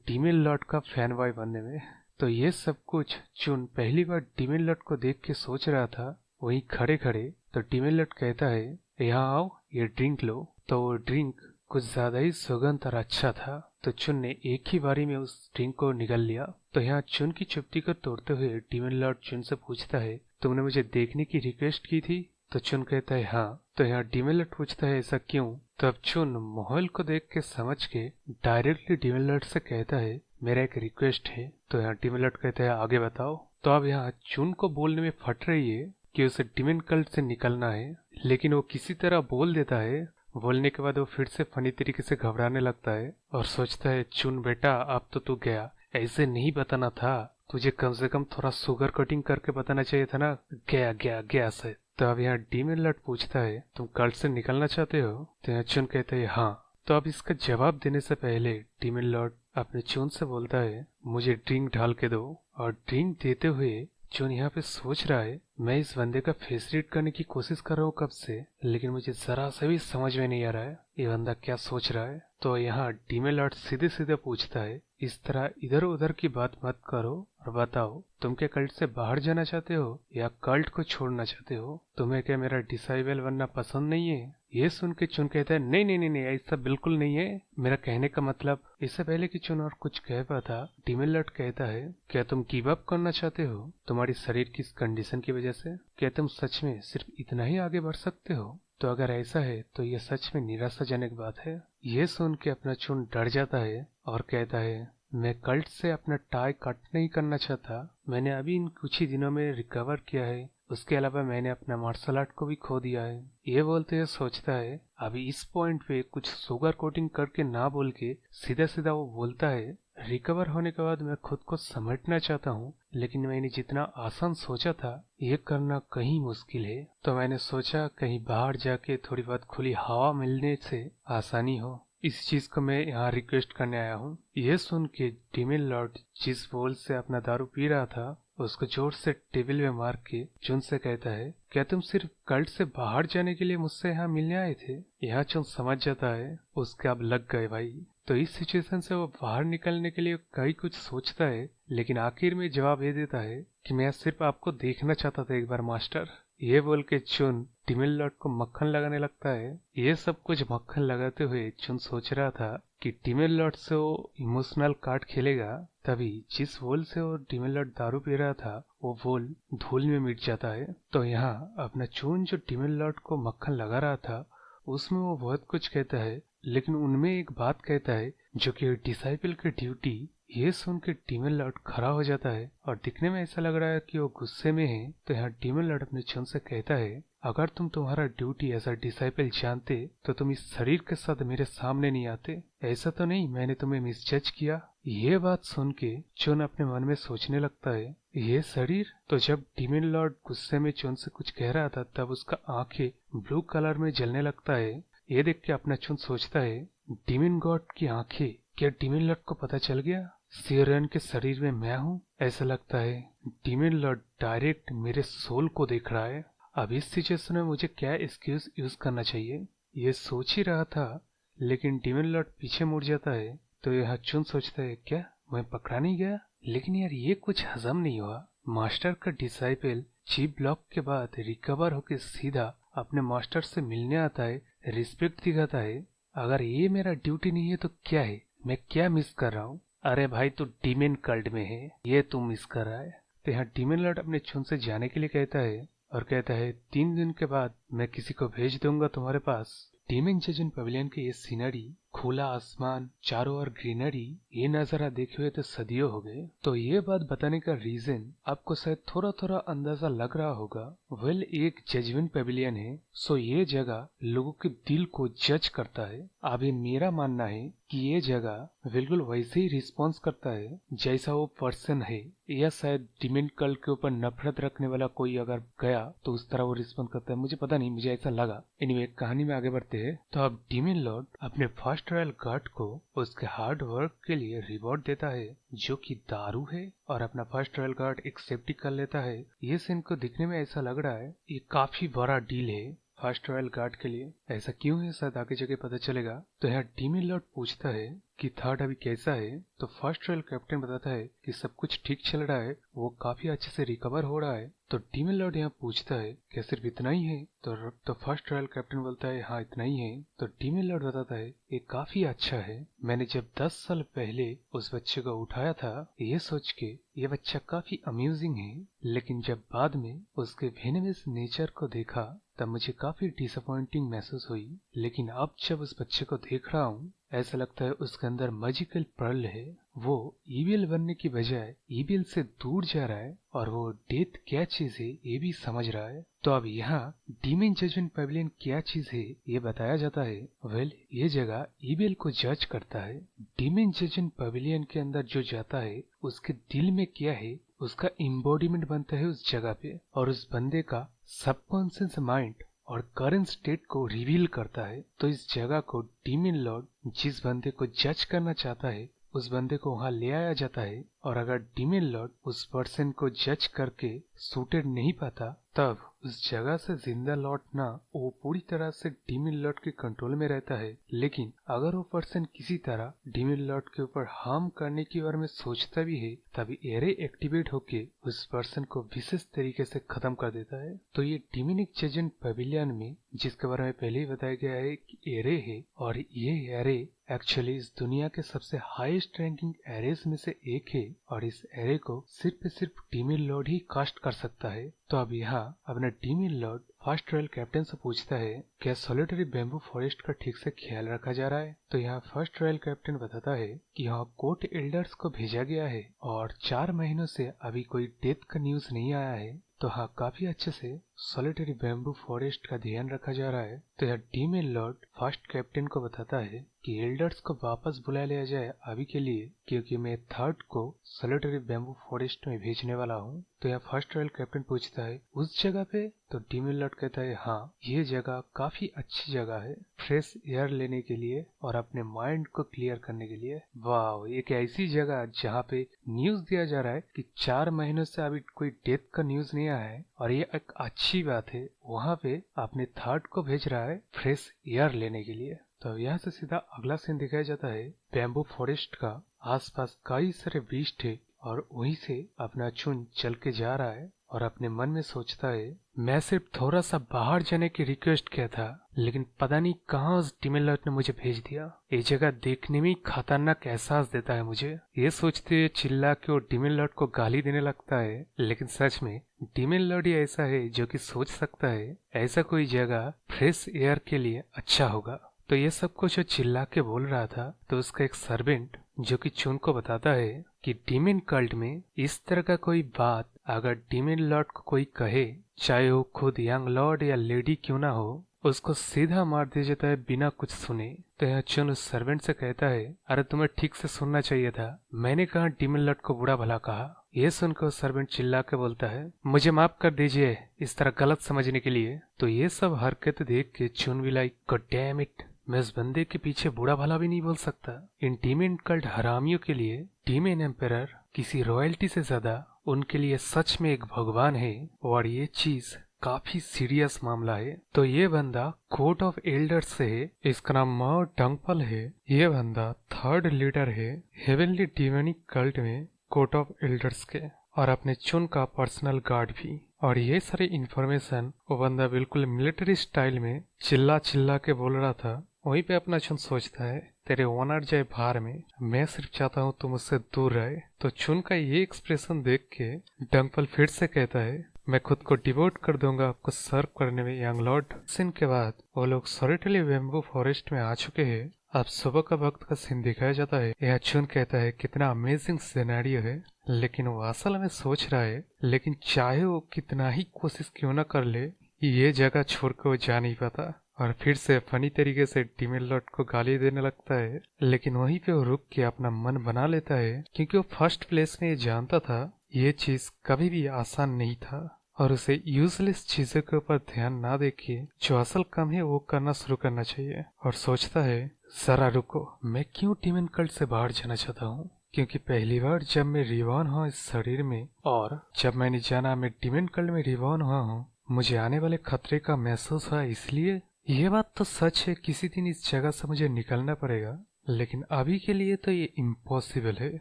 डीमन लॉर्ड का फैन बॉय बनने में। तो ये सब कुछ चुन पहली बार डीमन लॉर्ड को देख के सोच रहा था वहीं खड़े खड़े। तो डीमन लॉर्ड कहता है यहाँ आओ ये ड्रिंक लो। तो वो ड्रिंक कुछ ज्यादा ही सुगंध और अच्छा था। तो चुन ने एक ही बारी में उस ड्रिंक को निगल लिया। तो यहाँ चुन की चुप्पी को तोड़ते हुए डीमन लॉर्ड चुन से पूछता है तुमने मुझे देखने की रिक्वेस्ट की थी। तो चुन कहता है हाँ। तो यहाँ डीमन लॉर्ड पूछता है ऐसा क्यों। तब चुन माहौल को देख के समझ के डायरेक्टली डीमन लॉर्ड से कहता है मेरा एक रिक्वेस्ट है। तो यहाँ डीमन लॉर्ड कहता है आगे बताओ। तो अब यहाँ चुन को बोलने में फट रही है कि उसे डीमन कल्ट से निकलना है, लेकिन वो किसी तरह बोल देता है। बोलने के बाद वो फिर से फनी तरीके से घबराने लगता है और सोचता है चुन बेटा अब तो तू गया, ऐसे नहीं बताना था, तुझे कम से कम थोड़ा शुगर कटिंग करके बताना चाहिए था ना। गया गया गया से। तो अब यहाँ डीमन लॉर्ड पूछता है तुम कल्ट से निकलना चाहते हो। तो यहाँ चुन कहते है हाँ। तो अब इसका जवाब देने से पहले डीमन लॉर्ड अपने चुन से बोलता है मुझे ड्रिंक ढाल के दो। और ड्रिंक देते हुए चुन यहाँ पे सोच रहा है मैं इस बंदे का फेस रीड करने की कोशिश कर रहा हूँ कब से, लेकिन मुझे जरा से भी समझ में नहीं आ रहा है ये बंदा क्या सोच रहा है। तो यहाँ डीमन लॉर्ड सीधे सीधे पूछता है इस तरह इधर उधर की बात मत करो और बताओ तुम क्या कल्ट से बाहर जाना चाहते हो या कल्ट को छोड़ना चाहते हो। तुम्हें क्या मेरा डिसाइबल बनना पसंद नहीं है। ये सुन के चुन कहता है नहीं नहीं नहीं नहीं ऐसा बिल्कुल नहीं है, मेरा कहने का मतलब। इससे पहले कि चुन और कुछ कह पाता डीमन लॉर्ड कहता है क्या तुम गिव अप करना चाहते हो तुम्हारी शरीर की इस कंडीशन की वजह से। क्या तुम सच में सिर्फ इतना ही आगे बढ़ सकते हो। तो अगर ऐसा है तो यह सच में निराशाजनक बात है। यह सुन के अपना चुन डर जाता है और कहता है मैं कल्ट से अपना टाई कट नहीं करना चाहता, मैंने अभी इन कुछ ही दिनों में रिकवर किया है, उसके अलावा मैंने अपना मार्शल आर्ट को भी खो दिया है। ये बोलते हुए सोचता है अभी इस पॉइंट पे कुछ शुगर कोटिंग करके ना बोल के सीधा सीधा वो बोलता है रिकवर होने के बाद मैं खुद को समेटना चाहता हूँ, लेकिन मैंने जितना आसान सोचा था ये करना कहीं मुश्किल है। तो मैंने सोचा कहीं बाहर जाके थोड़ी बहुत खुली हवा मिलने से आसानी हो, इस चीज को मैं यहाँ रिक्वेस्ट करने आया हूँ। यह सुन के डीमन लॉर्ड जिस बोल से अपना दारू पी रहा था उसको जोर से टेबल में मार के चुन से कहता है क्या तुम सिर्फ कल्ट से बाहर जाने के लिए मुझसे यहाँ मिलने आए थे। यहाँ चुन समझ जाता है उसके अब लग गए भाई। तो इस सिचुएशन से वो बाहर निकलने के लिए कई कुछ सोचता है, लेकिन आखिर में जवाब ये देता है कि मैं सिर्फ आपको देखना चाहता था एक बार मास्टर। ये बोल के चुन डीमन लॉर्ड को मक्खन लगाने लगता है। ये सब कुछ मक्खन लगाते हुए चुन सोच रहा था कि डीमन लॉर्ड से वो इमोशनल कार्ड खेलेगा, तभी जिस वोल से वो डीमन लॉर्ड दारू पी रहा था वो वोल धूल में मिट जाता है। तो यहाँ अपना चुन जो डीमन लॉर्ड को मक्खन लगा रहा था उसमें वो बहुत कुछ कहता है, लेकिन उनमें एक बात कहता है जो कि डिसाइपल की ड्यूटी ये सुन के डीमन लॉर्ड खड़ा हो जाता है और दिखने में ऐसा लग रहा है कि वो गुस्से में है। तो यहाँ डीमन लॉर्ड अपने चुन से कहता है, अगर तुम तुम्हारा ड्यूटी एज अ डिसाइपल जानते तो तुम इस शरीर के साथ मेरे सामने नहीं आते। ऐसा तो नहीं मैंने तुम्हें मिसजज किया। ये बात सुन के चुन अपने मन में सोचने लगता है, ये शरीर। तो जब डीमन लॉर्ड गुस्से में चुन से कुछ कह रहा था तब उसका आंखें ब्लू कलर में जलने लगता है। ये देख के अपना चुन सोचता है, डीमन गॉड की आंखें, क्या डीमन लॉर्ड को पता चल गया सियरन के शरीर में मैं हूँ? ऐसा लगता है डीमन लॉर्ड डायरेक्ट मेरे सोल को देख रहा है। अब इस सिचुएशन में मुझे क्या एक्सक्यूज यूज करना चाहिए, ये सोच ही रहा था, लेकिन डीमन लॉर्ड पीछे मुड़ जाता है। तो यह चुन सोचता है, क्या मैं पकड़ा नहीं गया? लेकिन यार ये कुछ हजम नहीं हुआ। मास्टर का डिसाइपल चीप ब्लॉक के बाद रिकवर होकर सीधा अपने मास्टर से मिलने आता है, रिस्पेक्ट दिखाता है। अगर ये मेरा ड्यूटी नहीं है तो क्या है? मैं क्या मिस कर रहा हूँ? अरे भाई तू डीमन कल्ट में है, ये तू मिस कर रहा है। तो यहाँ डीमन लॉर्ड अपने चुन से जाने के लिए कहता है और कहता है, 3 दिन के बाद मैं किसी को भेज दूंगा तुम्हारे पास। डीमन जजन पवेलियन के ये सीनरी, खुला आसमान, चारों ओर ग्रीनरी, ये नजारा देखे हुए तो सदियों हो गए। तो ये बात बताने का रीजन आपको शायद थोड़ा थोड़ा अंदाजा लग रहा होगा। वेल, एक जजमेंट पेविलियन है, सो ये जगह लोगों के दिल को जज करता है। अब ये मेरा मानना है कि ये जगह बिल्कुल वैसे ही रिस्पॉन्स करता है जैसा वो पर्सन है, या शायद डीमन कल्ट के ऊपर नफरत रखने वाला कोई अगर गया तो उस तरह वो रिस्पॉन्स करता है। मुझे पता नहीं, मुझे ऐसा लगा। एनीवे, कहानी में आगे बढ़ते हैं। तो अब डीमन लॉर्ड अपने फर्स्ट रॉयल गार्ड को उसके हार्ड वर्क के लिए रिवॉर्ड देता है, जो कि दारू है, और अपना फर्स्ट रॉयल गार्ड एक्सेप्ट कर लेता है। ये सीन को दिखने में ऐसा लग रहा है ये काफी बड़ा डील है फर्स्ट रॉयल गार्ड के लिए। ऐसा क्यों है शायद आगे जगह पता चलेगा। तो यहाँ डीमन लॉर्ड पूछता है कि थर्ड अभी कैसा है। तो फर्स्ट रॉयल कैप्टन बताता है कि सब कुछ ठीक चल रहा है, वो काफी अच्छे से रिकवर हो रहा है। तो डीमन लॉर्ड यहाँ पूछता है क्या सिर्फ इतना ही है? तो फर्स्ट रॉयल कैप्टन बोलता है हाँ इतना ही है। तो डीमन लॉर्ड बताता है ये काफी अच्छा है। मैंने जब 10 साल पहले उस बच्चे को उठाया था ये सोच के ये बच्चा काफी अम्यूजिंग है, लेकिन जब बाद में उसके वेनमस नेचर को देखा तब मुझे काफी डिसअपॉइंटिंग महसूस हुई। लेकिन अब जब उस बच्चे को देख रहा हूँ ऐसा लगता है उसके अंदर मैजिकल पर्ल है। वो ईविल बनने की बजाय ईविल से दूर जा रहा है और वो डेथ क्या चीज है ये भी समझ रहा है। तो अब यहाँ डीमन जजमेंट पेविलियन क्या चीज है ये बताया जाता है। वेल, ये जगह ईविल को जज करता है। डीमन जजमेंट पेविलियन के अंदर जो जाता है उसके दिल में क्या है उसका इम्बॉडीमेंट बनता है उस जगह पे, और उस बंदे का सबकॉन्शियस माइंड और करंट स्टेट को रिवील करता है। तो इस जगह को डीमन लॉर्ड जिस बंदे को जज करना चाहता है उस बंदे को वहां ले आया जाता है, और अगर डीमन लॉर्ड उस पर्सन को जज करके सूटेड नहीं पाता तब उस जगह से जिंदा लौटना वो पूरी तरह से डीमन लॉर्ड के कंट्रोल में रहता है। लेकिन अगर वो पर्सन किसी तरह डीमन लॉर्ड के ऊपर हार्म करने के बारे में सोचता भी है तभी एरे एक्टिवेट होके उस पर्सन को विशेष तरीके से खत्म कर देता है। तो ये डीमनिक जजमेंट पेविलियन में जिसके बारे में पहले ही बताया गया है कि एरे है, और ये एरे एक्चुअली इस दुनिया के सबसे हाईएस्ट रैंकिंग एरेज में से एक है, और इस एरे को सिर्फ डीमन लॉर्ड ही कास्ट कर सकता है। तो अब यहाँ अपना demon Lord first royal captain से पूछता है क्या सॉलिटरी बैम्बू फॉरेस्ट का ठीक से ख्याल रखा जा रहा है। तो यहाँ फर्स्ट रॉयल कैप्टन बताता है कि यहाँ कोर्ट एल्डर्स को भेजा गया है और 4 महीनों से अभी कोई डेथ का न्यूज नहीं आया है। तो हाँ, काफी अच्छे से सॉलिटरी बैम्बू फॉरेस्ट का ध्यान रखा जा रहा है। तो यह डीमन लॉर्ड फर्स्ट कैप्टन को बताता है कि एल्डर्स को वापस बुला लिया जाए अभी के लिए, क्योंकि मैं थर्ड को सॉलिटरी बैम्बू फॉरेस्ट में भेजने वाला हूँ। तो यह फर्स्ट रॉयल कैप्टन पूछता है उस जगह पे? तो डीमन लॉर्ड कहता है हाँ, ये जगह काफी अच्छी जगह है फ्रेश एयर लेने के लिए और अपने माइंड को क्लियर करने के लिए। वाह, एक ऐसी जगह जहाँ पे न्यूज दिया जा रहा है कि 4 महीनों से अभी कोई डेथ का न्यूज नहीं आया है, और ये एक अच्छी बात है। वहाँ पे अपने थर्ड को भेज रहा है फ्रेश एयर लेने के लिए। तो यहाँ से सीधा अगला सीन दिखाया जाता है बैम्बू फॉरेस्ट का। आसपास कई सारे बीज थे और वहीं से अपना चुन चल के जा रहा है और अपने मन में सोचता है मैं सिर्फ थोड़ा सा बाहर जाने की रिक्वेस्ट किया था, लेकिन पता नहीं कहाँ उस डीमन लॉर्ड ने मुझे भेज दिया। ये जगह देखने में खतरनाक एहसास देता है मुझे। ये सोचते हुए चिल्ला के वो डीमन लॉर्ड को गाली देने लगता है, लेकिन सच में डीमन लॉर्ड ही ऐसा है जो कि सोच सकता है ऐसा कोई जगह फ्रेश एयर के लिए अच्छा होगा। तो ये सब कुछ जो चिल्ला के बोल रहा था तो उसका एक सर्वेंट जो कि चुन को बताता है कि डीमन कल्ट में इस तरह का कोई बात अगर डीमन लॉर्ड को कोई कहे, चाहे वो खुद यंग लॉर्ड या लेडी क्यों ना हो, उसको सीधा मार दिया जाता है बिना कुछ सुने। तो यहाँ चुन उस सर्वेंट से कहता है, अरे तुम्हें ठीक से सुनना चाहिए था, मैंने कहा डीमन लॉर्ड को बुरा भला कहा। ये सुनकर सर्वेंट चिल्ला के बोलता है, मुझे माफ कर दीजिए इस तरह गलत समझने के लिए। तो ये सब हरकत देख के चुन भी लाइक, गॉड डैम इट, मैं इस बंदे के पीछे बुरा भला भी नहीं बोल सकता। इन डीमन कल्ट हरामियों के लिए डीमन एम्परर किसी रॉयल्टी से ज्यादा उनके लिए सच में एक भगवान है, और ये चीज काफी सीरियस मामला है। तो ये बंदा कोर्ट ऑफ एल्डर्स से है, इसका नाम माओ डंगपल है। ये बंदा थर्ड लीडर है हेवनली डीमनिक कल्ट में कोर्ट ऑफ एल्डर्स के, और अपने चुन का पर्सनल गार्ड भी। और ये सारी इंफॉर्मेशन वो बंदा बिल्कुल मिलिट्री स्टाइल में चिल्ला चिल्ला के बोल रहा था। वहीं पे अपना चुन सोचता है, तेरे ओनर जाए बाहर में, मैं सिर्फ चाहता हूँ तुम उससे दूर रहे। तो चुन का ये एक्सप्रेशन देख के डंगपल फिर से कहता है, मैं खुद को डिवोट कर दूंगा आपको सर्व करने में यंग लॉर्ड। सीन के बाद वो लोग सॉलिटरी बैम्बू फॉरेस्ट में आ चुके हैं। अब सुबह का वक्त का सीन दिखाया जाता है। यह चुन कहता है कितना अमेजिंग सिनेरियो है, लेकिन वो असल में सोच रहा है, लेकिन चाहे वो कितना ही कोशिश क्यों न कर ले, ये जगह छोड़ के वो जा नहीं पाता। और फिर से फनी तरीके से डीमन लॉर्ड को गाली देने लगता है, लेकिन वहीं पे वो रुक के अपना मन बना लेता है, क्योंकि वो फर्स्ट प्लेस में ये जानता था ये चीज कभी भी आसान नहीं था, और उसे यूजलेस चीजों के ऊपर ध्यान ना देके जो असल काम है वो करना शुरू करना चाहिए। और सोचता है, जरा रुको, मैं क्यों डीमन कल्ट से बाहर जाना चाहता हूँ, क्योंकि पहली बार जब मैं रिवॉर्न हुआ इस शरीर में, और जब मैंने जाना मैं डीमन कल्ट में रिवॉर्न हुआ हूँ, मुझे आने वाले खतरे का महसूस हुआ। इसलिए ये बात तो सच है, किसी दिन इस जगह से मुझे निकलना पड़ेगा, लेकिन अभी के लिए तो ये इम्पॉसिबल है।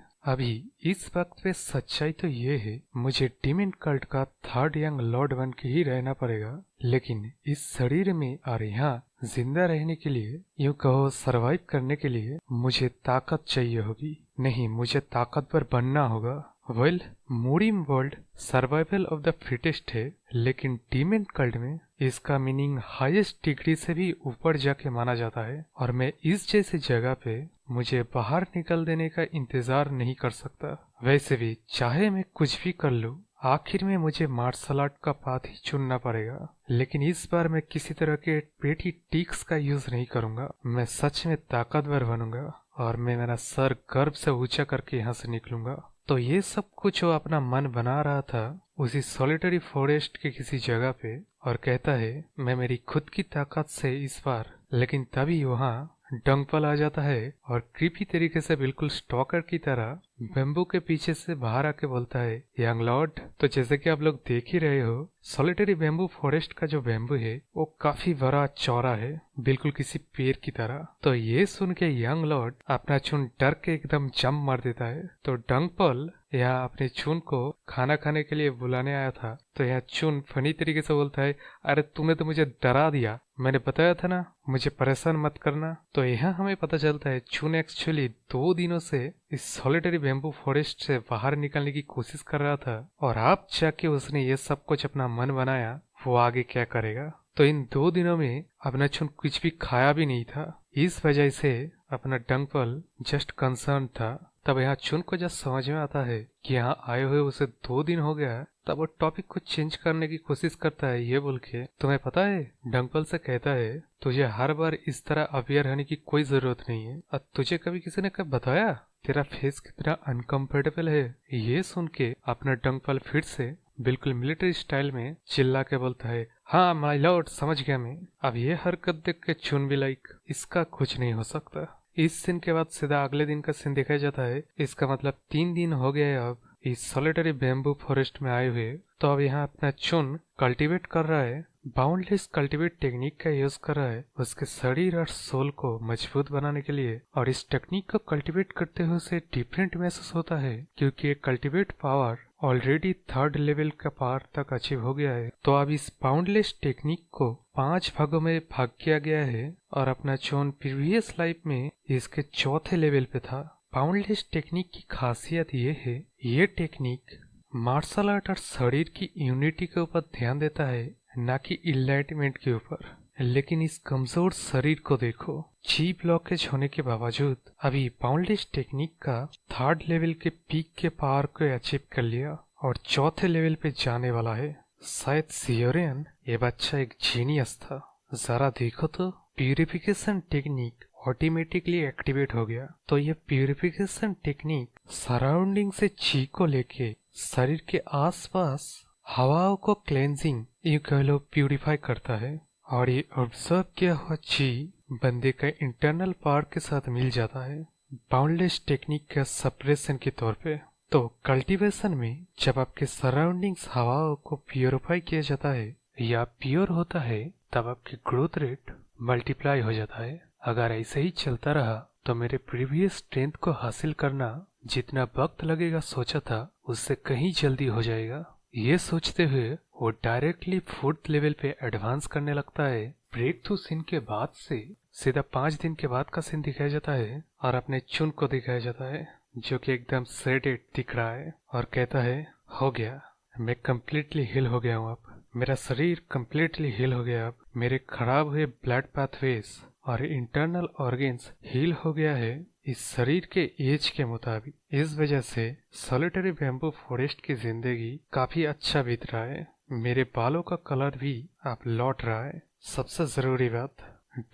अभी इस वक्त पे सच्चाई तो ये है, मुझे डीमन कल्ट का थर्ड यंग लॉर्ड बन के ही रहना पड़ेगा। लेकिन इस शरीर में और यहाँ जिंदा रहने के लिए, यूं कहो सरवाइव करने के लिए, मुझे ताकत चाहिए होगी। नहीं, मुझे ताकतवर बनना होगा। Well, modern world survival of the fittest है, लेकिन डीमन कल्ट में इसका मीनिंग हाईएस्ट डिग्री से भी ऊपर जाके माना जाता है। और मैं इस जैसी जगह पे मुझे बाहर निकल देने का इंतजार नहीं कर सकता। वैसे भी चाहे मैं कुछ भी कर लूं, आखिर में मुझे मार्शल आर्ट का पाथ ही चुनना पड़ेगा। लेकिन इस बार मैं किसी तरह के पेटी टिक्स का यूज नहीं करूंगा। मैं सच में ताकतवर बनूंगा, और मैं मेरा सर गर्व से ऊंचा करके यहाँ से निकलूंगा। तो ये सब कुछ वो अपना मन बना रहा था उसी सॉलिटरी फॉरेस्ट के किसी जगह पे, और कहता है मैं मेरी खुद की ताकत से इस बार। लेकिन तभी वहाँ डंगपल आ जाता है, और क्रीपी तरीके से बिल्कुल स्टॉकर की तरह बेम्बू के पीछे से बाहर आके बोलता है, यंग लॉर्ड। तो जैसे कि आप लोग देख ही रहे हो, सॉलिटरी बैम्बू फॉरेस्ट का जो बैम्बू है वो काफी बड़ा चौड़ा है, बिल्कुल किसी पेड़ की तरह। तो ये सुन के यंग लॉर्ड अपना चुन डर के एकदम जंप मार देता है। तो डंगपल यहाँ अपने चुन को खाना खाने के लिए बुलाने आया था। तो यहाँ चुन फनी तरीके से बोलता है, अरे तूने तो मुझे डरा दिया, मैंने बताया था ना मुझे परेशान मत करना। तो यहाँ हमें पता चलता है चुन एक्चुअली 2 दिनों से इस सॉलिटरी बैम्बू फॉरेस्ट से बाहर निकलने की कोशिश कर रहा था, और अब जाके उसने ये सब कुछ अपना मन बनाया वो आगे क्या करेगा। तो इन 2 दिनों में अपना चुन कुछ भी खाया भी नहीं था। इस वजह से अपना डंगपल जस्ट कंसर्न था। तब यहाँ चुन को जब समझ में आता है कि यहाँ आए हुए उसे 2 दिन हो गया, तब वो टॉपिक को चेंज करने की कोशिश करता है, ये बोल के, तुम्हें पता है, डंगपल से कहता है, तुझे हर बार इस तरह अवेयर होने की कोई जरूरत नहीं है। और तुझे कभी किसी ने कब बताया तेरा फेस कितना अनकंफर्टेबल है। ये सुन के अपना डंगपल फिर से बिल्कुल मिलिट्री स्टाइल में चिल्ला के बोलता है, हाँ माय लॉर्ड, समझ गया मैं। अब ये हरकत देख के चुन भी लाइक, इसका कुछ नहीं हो सकता। इस सीन के बाद सीधा अगले दिन का सीन दिखाया जाता है। इसका मतलब 3 दिन हो गए अब इस सॉलिटरी बैम्बू फॉरेस्ट में आए हुए। तो अब यहाँ अपना चुन कल्टीवेट कर रहा है, बाउंडलेस कल्टीवेट टेक्निक का यूज कर रहा है उसके शरीर और सोल को मजबूत बनाने के लिए। और इस टेक्निक को कल्टीवेट करते हुए उसे डिफरेंट महसूस होता है, क्योंकि cultivate power already 3rd level का पावर तक अचीव हो गया है। तो अब इस बाउंडलेस टेक्निक को 5 भागों में भाग किया गया है, और अपना चोन प्रीवियस लाइफ में इसके 4थे लेवल पे था। बाउंडलेस टेक्निक की खासियत ये है, ये टेक्निक मार्शल आर्ट और शरीर की यूनिटी के ऊपर ध्यान देता है, ना कि इनलाइटमेंट के ऊपर। लेकिन इस कमजोर शरीर को देखो। जी ब्लॉकेज होने के बावजूद अभी बाउंडलेस टेक्निक का 3rd लेवल के पीक के पावर को अचीव कर लिया और 4थे लेवल पे जाने वाला है। शायद सियोरियन ये बच्चा एक जीनियस था। जरा देखो तो, प्यूरिफिकेशन टेक्निक ऑटोमेटिकली एक्टिवेट हो गया। तो ये प्यूरिफिकेशन टेक्निक सराउंडिंग से ची को लेके शरीर के आसपास हवाओं को क्लेंजिंग ये कह लो प्यूरिफाई करता है। और ये ऑब्जर्व किया हुआ ची बंदे का इंटरनल पावर के साथ मिल जाता है बाउंडलेस टेक्निक का सप्रेशन के तौर पे। तो कल्टीवेशन में जब आपके सराउंडिंग्स हवाओं को प्योरीफाई किया जाता है या प्योर होता है, तब आपकी ग्रोथ रेट मल्टीप्लाई हो जाता है। अगर ऐसे ही चलता रहा तो मेरे प्रीवियस स्ट्रेंथ को हासिल करना जितना वक्त लगेगा सोचा था, उससे कहीं जल्दी हो जाएगा। ये सोचते हुए वो डायरेक्टली 4th लेवल पे एडवांस करने लगता है। ब्रेक थ्रू सीन के बाद से सीधा 5 दिन के बाद का सीन दिखाया जाता है और अपने चुन को दिखाया जाता है जो कि एकदम सेडेड दिख रहा है और कहता है, हो गया, मैं कम्प्लीटली हील हो गया हूँ। अब मेरा शरीर कम्प्लीटली हील हो गया। अब मेरे खराब हुए ब्लड पाथवेज और इंटरनल ऑर्गन्स हील हो गया है इस शरीर के एज के मुताबिक। इस वजह से सॉलिटरी बैम्बू फॉरेस्ट की जिंदगी काफी अच्छा बीत रहा है। मेरे बालों का कलर भी अब लौट रहा है। सबसे जरूरी बात,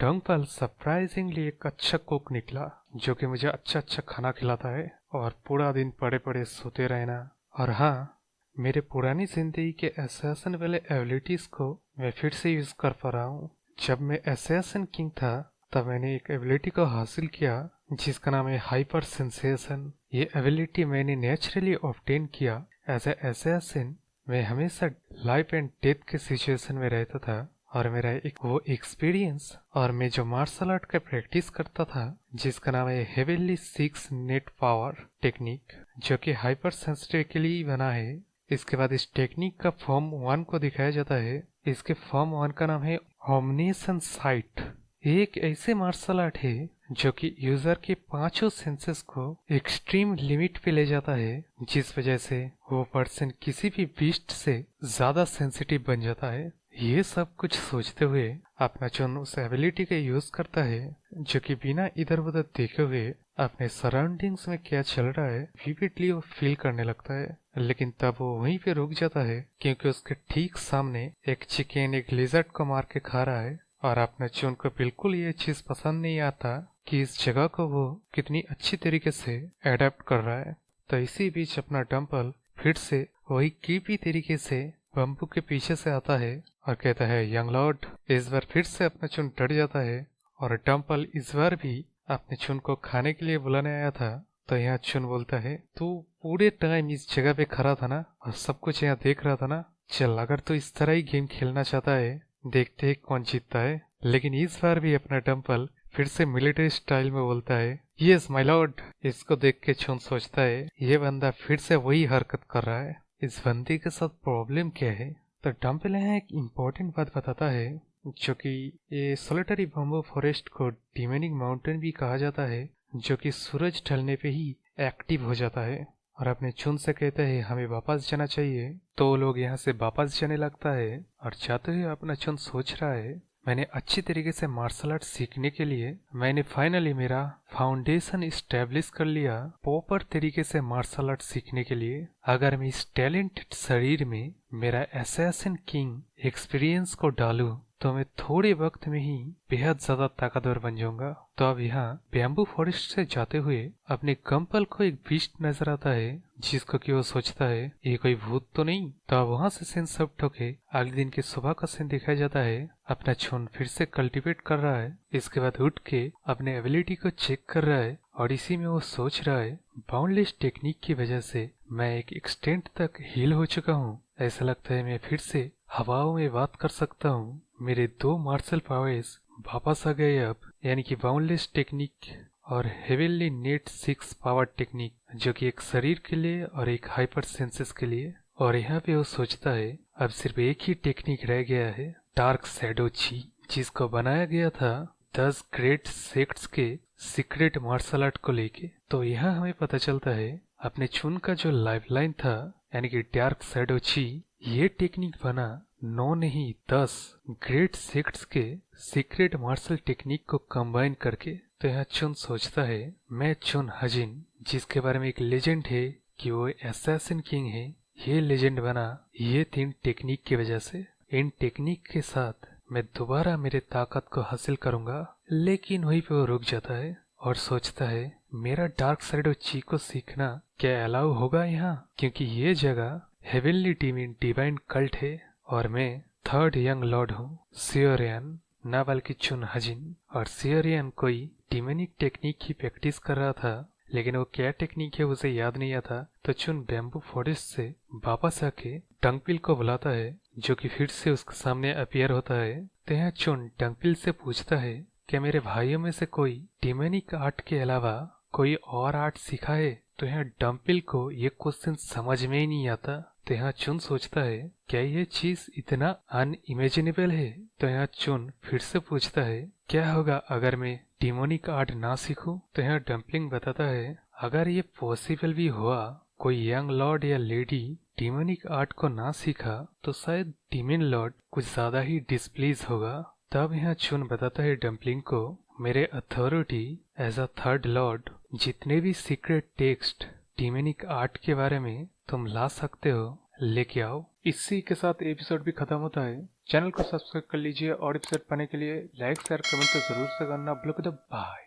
डंगपल सरप्राइजिंगली एक अच्छा कुक निकला जो कि मुझे अच्छा अच्छा खाना खिलाता है और पूरा दिन पड़े पड़े सोते रहना। और हाँ, मेरे पुरानी जिंदगी के असैसिन वाले एबिलिटीज को मैं फिर से यूज कर पा रहा हूँ। जब मैं असैसिन किंग था तब मैंने एक एबिलिटी को हासिल किया जिसका नाम है हाइपर सेंसेशन। ये एबिलिटी मैंने नेचुरली ऑब्टेन किया एज ए असैसिन। मैं हमेशा लाइफ एंड डेथ के सिचुएशन में रहता था और मेरा एक वो एक्सपीरियंस और मैं जो मार्शल आर्ट का प्रैक्टिस करता था जिसका नाम है हेवेनली 6 नेट पावर टेक्निक, जो कि हाइपर सेंसिटिव के लिए बना है। इसके बाद इस टेक्निक का फॉर्म 1 को दिखाया जाता है। इसके फॉर्म 1 का नाम है ओमनिशन साइट। एक ऐसे मार्शल आर्ट है जो कि यूजर के 5 सेंसेस को एक्सट्रीम लिमिट पे ले जाता है, जिस वजह से वो पर्सन किसी भी बीस्ट से ज्यादा सेंसिटिव बन जाता है। ये सब कुछ सोचते हुए अपना चुन उस एबिलिटी का यूज करता है जो कि बिना इधर उधर देखे हुए अपने सराउंडिंग्स में क्या चल रहा है विविडली वो फील करने लगता है। लेकिन तब वो वहीं पे रुक जाता है क्योंकि उसके ठीक सामने एक चिकन एक लिजर्ड को मार के खा रहा है और अपने चुन को बिल्कुल ये चीज पसंद नहीं आता कि इस जगह को वो कितनी अच्छी तरीके से अडेप्ट कर रहा है। तो इसी बीच अपना डंपल फिर से वही कीपी तरीके से बम्बू के पीछे से आता है और कहता है, यंग लॉर्ड। इस बार फिर से अपना चुन डर जाता है और डंपल इस बार भी अपने चुन को खाने के लिए बुलाने आया था। तो यहाँ चुन बोलता है, तू पूरे टाइम इस जगह पे खड़ा था ना और सब कुछ यहाँ देख रहा था ना। चल, अगर तू इस तरह ही गेम खेलना चाहता है, देखते हैं कौन जीतता है। लेकिन इस बार भी अपना डंपल फिर से मिलिट्री स्टाइल में बोलता है, यस माय लॉर्ड। इसको देख के चुन सोचता है ये बंदा फिर से वही हरकत कर रहा है, इस बंदे के साथ प्रॉब्लम क्या है। तो डंपल यहाँ एक इम्पोर्टेंट बात बताता है जो कि ये सॉलिटरी बम्बू फॉरेस्ट को डिमेनिंग माउंटेन भी कहा जाता है, जो कि सूरज ढलने पे ही एक्टिव हो जाता है। और अपने चुन से कहते हैं हमें वापस जाना चाहिए। तो वो लोग यहाँ से वापस जाने लगता है और जाते हुए अपना चुन सोच रहा है, मैंने अच्छी तरीके से मार्शल आर्ट सीखने के लिए मैंने फाइनली मेरा फाउंडेशन इस्टेब्लिश कर लिया प्रॉपर तरीके से मार्शल आर्ट सीखने के लिए। अगर मैं इस टैलेंटेड शरीर में मेरा असैसिन किंग एक्सपीरियंस को डालूं तो मैं थोड़े वक्त में ही बेहद ज्यादा ताकतवर बन जाऊंगा। तो अब यहाँ बैम्बू फॉरेस्ट से जाते हुए अपने कंपल को एक बीस्ट नजर आता है जिसको कि वो सोचता है ये कोई भूत तो नहीं। तो अब वहाँ से सीन सब ठोके अगले दिन की सुबह का सीन दिखाया जाता है। अपना छुन फिर से कल्टीवेट कर रहा है, इसके बाद उठ के अपने एबिलिटी को चेक कर रहा है और इसी में वो सोच रहा है बाउंडलेस टेक्निक की वजह से मैं एक एक्सटेंट तक हील हो चुका हूँ। ऐसा लगता है मैं फिर से हवाओं में बात कर सकता हूँ। मेरे 2 मार्शल पावर्स वापस आ गए अब, यानी कि बाउंडलेस टेक्निक और हेवेनली नेट 6 पावर टेक्निक, जो कि एक शरीर के लिए और एक हाइपर सेंसेस के लिए। और यहाँ पे वो सोचता है अब सिर्फ एक ही टेक्निक रह गया है, डार्क शैडो ची, जिसको बनाया गया था 10 ग्रेट सेक्ट्स के सीक्रेट मार्शल आर्ट को लेके। तो यहाँ हमें पता चलता है अपने चुन का जो लाइफलाइन था यानी कि डार्क शैडो ची, ये टेक्निक बना 9 नहीं 10 ग्रेट सिक्स के सीक्रेट मार्शल टेक्निक को कंबाइन करके। तो यहाँ चुन सोचता है, मैं चुन हजिन, जिसके बारे में एक लेजेंड है कि वो असैसिन किंग है, ये लेजेंड बना ये 3 टेक्निक की वजह से। इन टेक्निक के साथ मैं दोबारा मेरे ताकत को हासिल करूंगा। लेकिन वहीं पे वो रुक जाता है और सोचता है, मेरा डार्क साइड और ची को सीखना क्या अलाउ होगा यहाँ, क्योंकि ये जगह हेवनली टीम डिवाइन कल्ट है और मैं थर्ड यंग लॉर्ड हूँ सियोरियन, ना बल्कि चुन हजिन। और सियोरियन कोई डिमोनिक टेक्निक की प्रैक्टिस कर रहा था, लेकिन वो क्या टेक्निक है उसे याद नहीं आता। तो चुन बैम्बू फॉरेस्ट से वापस आके डंकपिल को बुलाता है, जो कि फिर से उसके सामने अपीयर होता है। तो यहाँ चुन डंकपिल से पूछता है, क्या मेरे भाइयों में से कोई डिमोनिक आर्ट के अलावा कोई और आर्ट सीखा है? तो यहाँ डंकपिल को ये क्वेश्चन समझ में ही नहीं आता। तो यहाँ चुन सोचता है, क्या ये चीज इतना अनइमेजिनेबल है? तो यहाँ चुन फिर से पूछता है, क्या होगा अगर मैं डिमोनिक आर्ट ना सीखूं? तो यहाँ डम्पलिंग बताता है, अगर ये पॉसिबल भी हुआ, कोई यंग लॉर्ड या लेडी डिमोनिक आर्ट को ना सीखा, तो शायद डिमन लॉर्ड कुछ ज्यादा ही डिस्प्लीज होगा। तब यहाँ चुन बताता है डम्पलिंग को, मेरे authority as a third lord जितने भी सीक्रेट टेक्स्ट डिमोनिक आर्ट के बारे में तुम ला सकते हो, लेके आओ। इसी के साथ एपिसोड भी खत्म होता है। चैनल को सब्सक्राइब कर लीजिए और एपिसोड पाने के लिए लाइक शेयर कमेंट तो जरूर से करना। बाय।